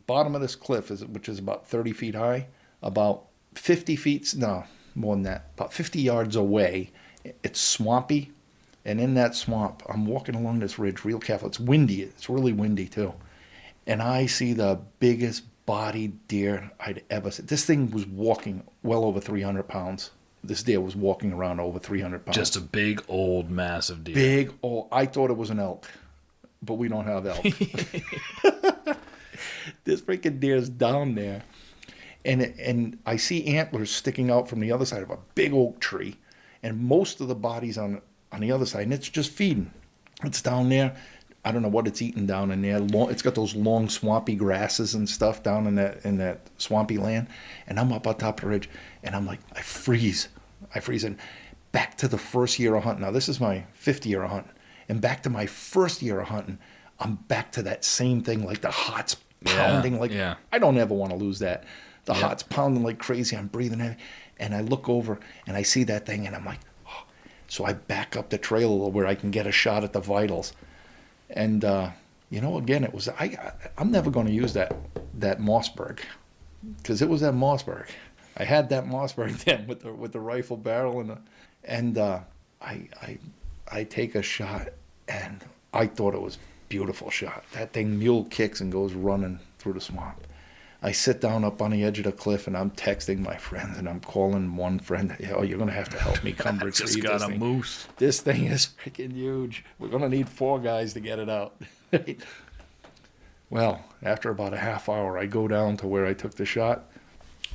bottom of this cliff which is about 30 feet high, about 50 feet, no, more than that, about 50 yards away, it's swampy. And in that swamp, I'm walking along this ridge real careful. It's windy. It's really windy, too. And I see the biggest bodied deer I'd ever seen. This thing was walking well over 300 pounds. This deer was walking around over 300 pounds. Just a big, old, massive deer. Big, old. I thought it was an elk, but we don't have elk. This freaking deer's down there. And I see antlers sticking out from the other side of a big oak tree. And most of the body's on the other side, and it's just feeding. It's down there. I don't know what it's eating down in there. It's got those long swampy grasses and stuff down in that swampy land. And I'm up on top of the ridge, and I'm like, I freeze. And back to the first year of hunting. Now, this is my 5th year of hunting. And back to my first year of hunting, I'm back to that same thing, like the heart's pounding. I don't ever want to lose that. The heart's pounding like crazy. I'm breathing heavy. And I look over, and I see that thing, and I'm like, so I back up the trail where I can get a shot at the vitals. And, again, it was, I'm never going to use that Mossberg, because it was that Mossberg. I had that Mossberg then with the rifle barrel, and I take a shot, and I thought it was a beautiful shot. That thing mule kicks and goes running through the swamp. I sit down up on the edge of the cliff, and I'm texting my friends, and I'm calling one friend. Oh, you're going to have to help me come retrieve this thing. Just got a moose. This thing is freaking huge. We're going to need 4 guys to get it out. Well, after about a half hour, I go down to where I took the shot.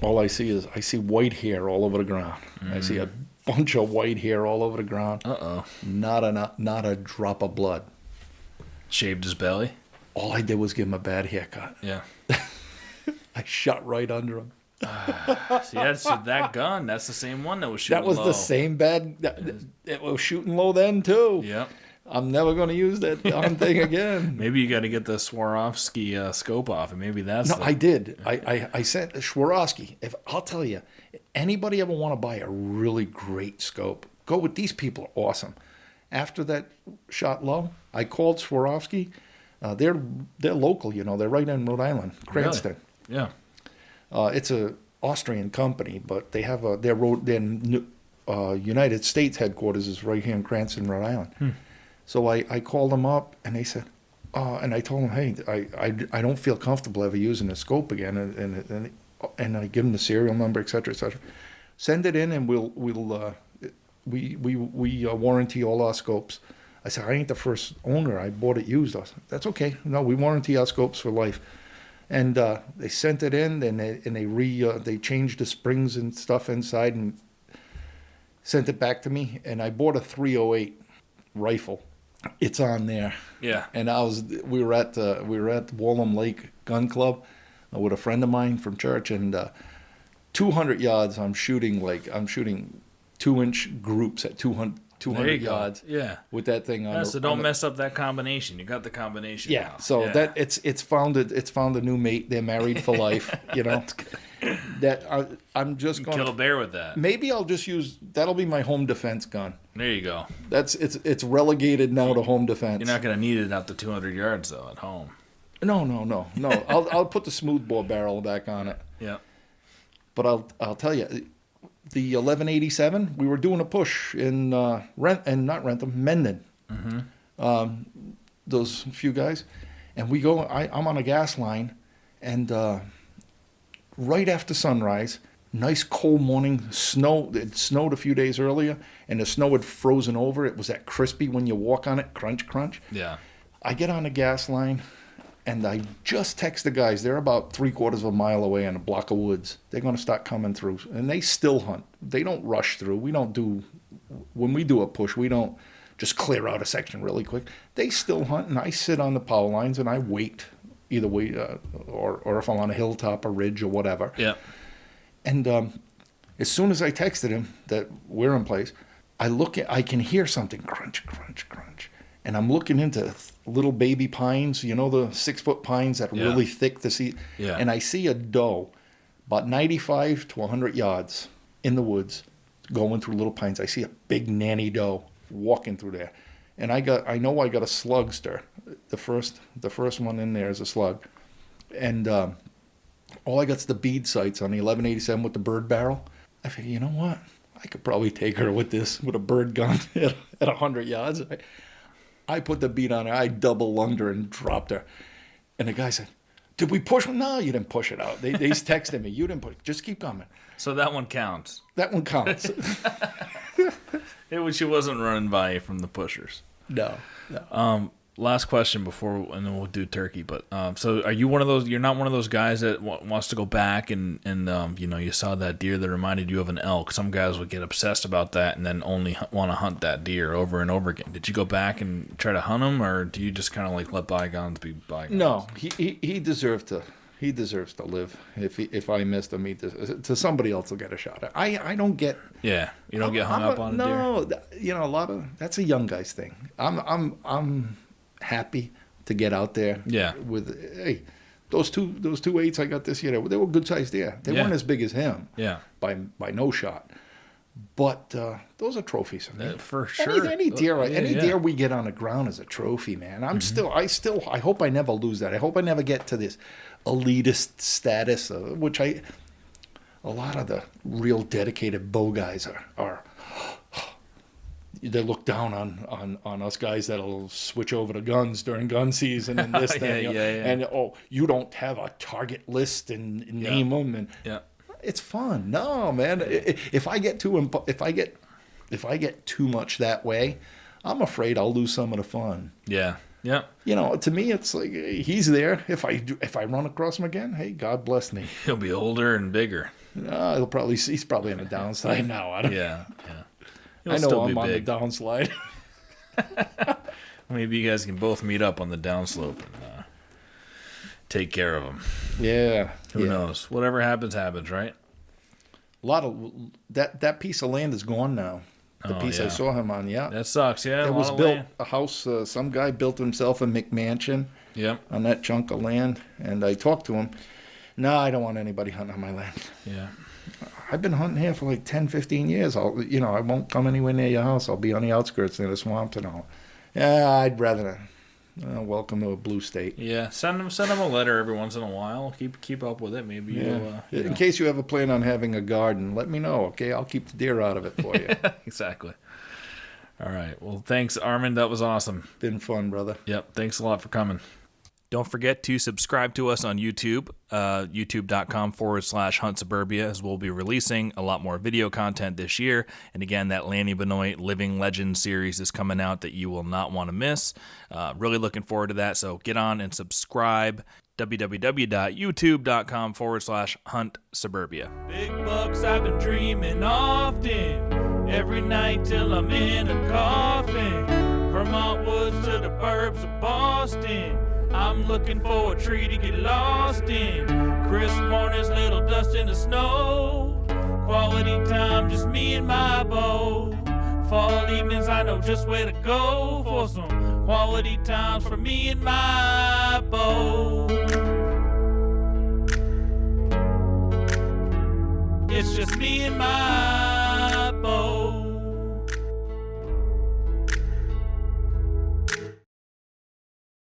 All I see is white hair all over the ground. I see a bunch of white hair all over the ground. Uh-oh. Not a drop of blood. Shaved his belly? All I did was give him a bad haircut. Yeah. I shot right under him. See, that gun. That's the same one that was shooting low. That was the same bad. It was shooting low then, too. Yep. I'm never going to use that darn thing again. Maybe you got to get the Swarovski scope off, and maybe that's I did. I sent Swarovski. I'll tell you, anybody ever want to buy a really great scope, go with these people. Are awesome. After that shot low, I called Swarovski. They're local, They're right in Rhode Island, Cranston. Really? Yeah. It's a Austrian company, but they have their United States headquarters is right here in Cranston, Rhode Island. So I called them up, and they said, and I told them, hey, I don't feel comfortable ever using the scope again, and I give them the serial number, et cetera, et cetera. Send it in, and we warranty all our scopes. I said, I ain't the first owner. I bought it used. I said, that's okay. No, we warranty our scopes for life. And they sent it in, and they changed the springs and stuff inside and sent it back to me. And I bought a .308 rifle. It's on there. Yeah. And we were at Wallam Lake Gun Club with a friend of mine from church, and 200 yards. I'm shooting 2-inch groups at 200 yards. Yeah. With that thing on. So don't mess up that combination. You got the combination. Yeah. Now. So that it's found a new mate. They're married for life. I'm just going to kill a bear with that. Maybe I'll just that'll be my home defense gun. There you go. It's relegated now to home defense. You're not going to need it out to 200 yards though at home. No. I'll put the smoothbore barrel back on it. Yeah. But I'll tell you, the 1187, we were doing a push in Mendon. Mm-hmm. Those few guys, and I'm on a gas line, and right after sunrise, Nice cold morning. Snow. It snowed a few days earlier, and the snow had frozen over. It was that crispy when you walk on it, crunch, crunch. Yeah. I get on the gas line, and I just text the guys. They're about 3/4 of a mile away in a block of woods. They're going to start coming through, and they still hunt. They don't rush through. We don't do, when we do a push, we don't just clear out a section really quick. They still hunt, and I sit on the power lines, and I wait, either way, or if I'm on a hilltop, a ridge, or whatever. Yeah. And as soon as I texted him that we're in place, I can hear something crunch, crunch, crunch. And I'm looking into little baby pines, the 6-foot pines that are really thick to see. Yeah. And I see a doe about 95 to 100 yards in the woods going through little pines. I see a big nanny doe walking through there. And I know I got a slugster. The first one in there is a slug. And all I got's the bead sights on the 1187 with the bird barrel. I figure, you know what? I could probably take her with a bird gun at 100 yards. I put the bead on her. I double lunged her and dropped her. And the guy said, "Did we push her?" "No, you didn't push it out." They texted me, "You didn't push it. Just keep coming." So that one counts. That one counts. She wasn't running by you from the pushers. No. Last question and then we'll do turkey. But so are you one of those? You're not one of those guys that wants to go back and you saw that deer that reminded you of an elk. Some guys would get obsessed about that and then only want to hunt that deer over and over again. Did you go back and try to hunt him, or do you just kind of like let bygones be bygones? No, he deserved to. He deserves to live. If I missed him, to somebody else will get a shot. I don't get. Yeah, you don't get hung up on a deer. No, a lot of that's a young guy's thing. I'm happy to get out there. Yeah. Hey, those two 8s I got this year, they were good sized deer. They weren't as big as him. Yeah. By no shot. But those are trophies for me. For sure. Any deer we get on the ground is a trophy, man. I hope I never lose that. I hope I never get to this elitist status, which a lot of the real dedicated bow guys are. They look down on us guys that'll switch over to guns during gun season and this thing. And you don't have a target list and name them and it's fun. No, man. If I get too much that way, I'm afraid I'll lose some of the fun. Yeah. Yeah. To me, it's like he's there. If I run across him again, hey, God bless me. He'll be older and bigger. He's probably on the downside now. I don't. Yeah. I know I'm on the downslide. Maybe you guys can both meet up on the downslope and take care of them. Yeah. Who knows? Whatever happens, right? A lot of that piece of land is gone now. The piece I saw him on, That sucks, It was built, a house, some guy built himself a McMansion on that chunk of land. And I talked to him. No, I don't want anybody hunting on my land. Yeah. I've been hunting here for like 10, 15 years. I won't come anywhere near your house. I'll be on the outskirts near the swamp and all. Yeah, I'd rather welcome to a blue state. Yeah, send them a letter every once in a while. Keep up with it. Maybe in case you ever plan on having a garden, let me know. Okay, I'll keep the deer out of it for you. Exactly. All right. Well, thanks, Armand. That was awesome. Been fun, brother. Yep. Thanks a lot for coming. Don't forget to subscribe to us on YouTube, youtube.com/Hunt Suburbia, as we'll be releasing a lot more video content this year. And again, that Lanny Benoit Living Legend series is coming out that you will not want to miss. Really looking forward to that. So get on and subscribe. www.youtube.com/Hunt Suburbia. Big bucks I've been dreaming often, every night till I'm in a coffin. Vermont woods to the burbs of Boston, I'm looking for a tree to get lost in. Crisp mornings, little dust in the snow. Quality time, just me and my bow. Fall evenings, I know just where to go for some quality times for me and my bow. It's just me and my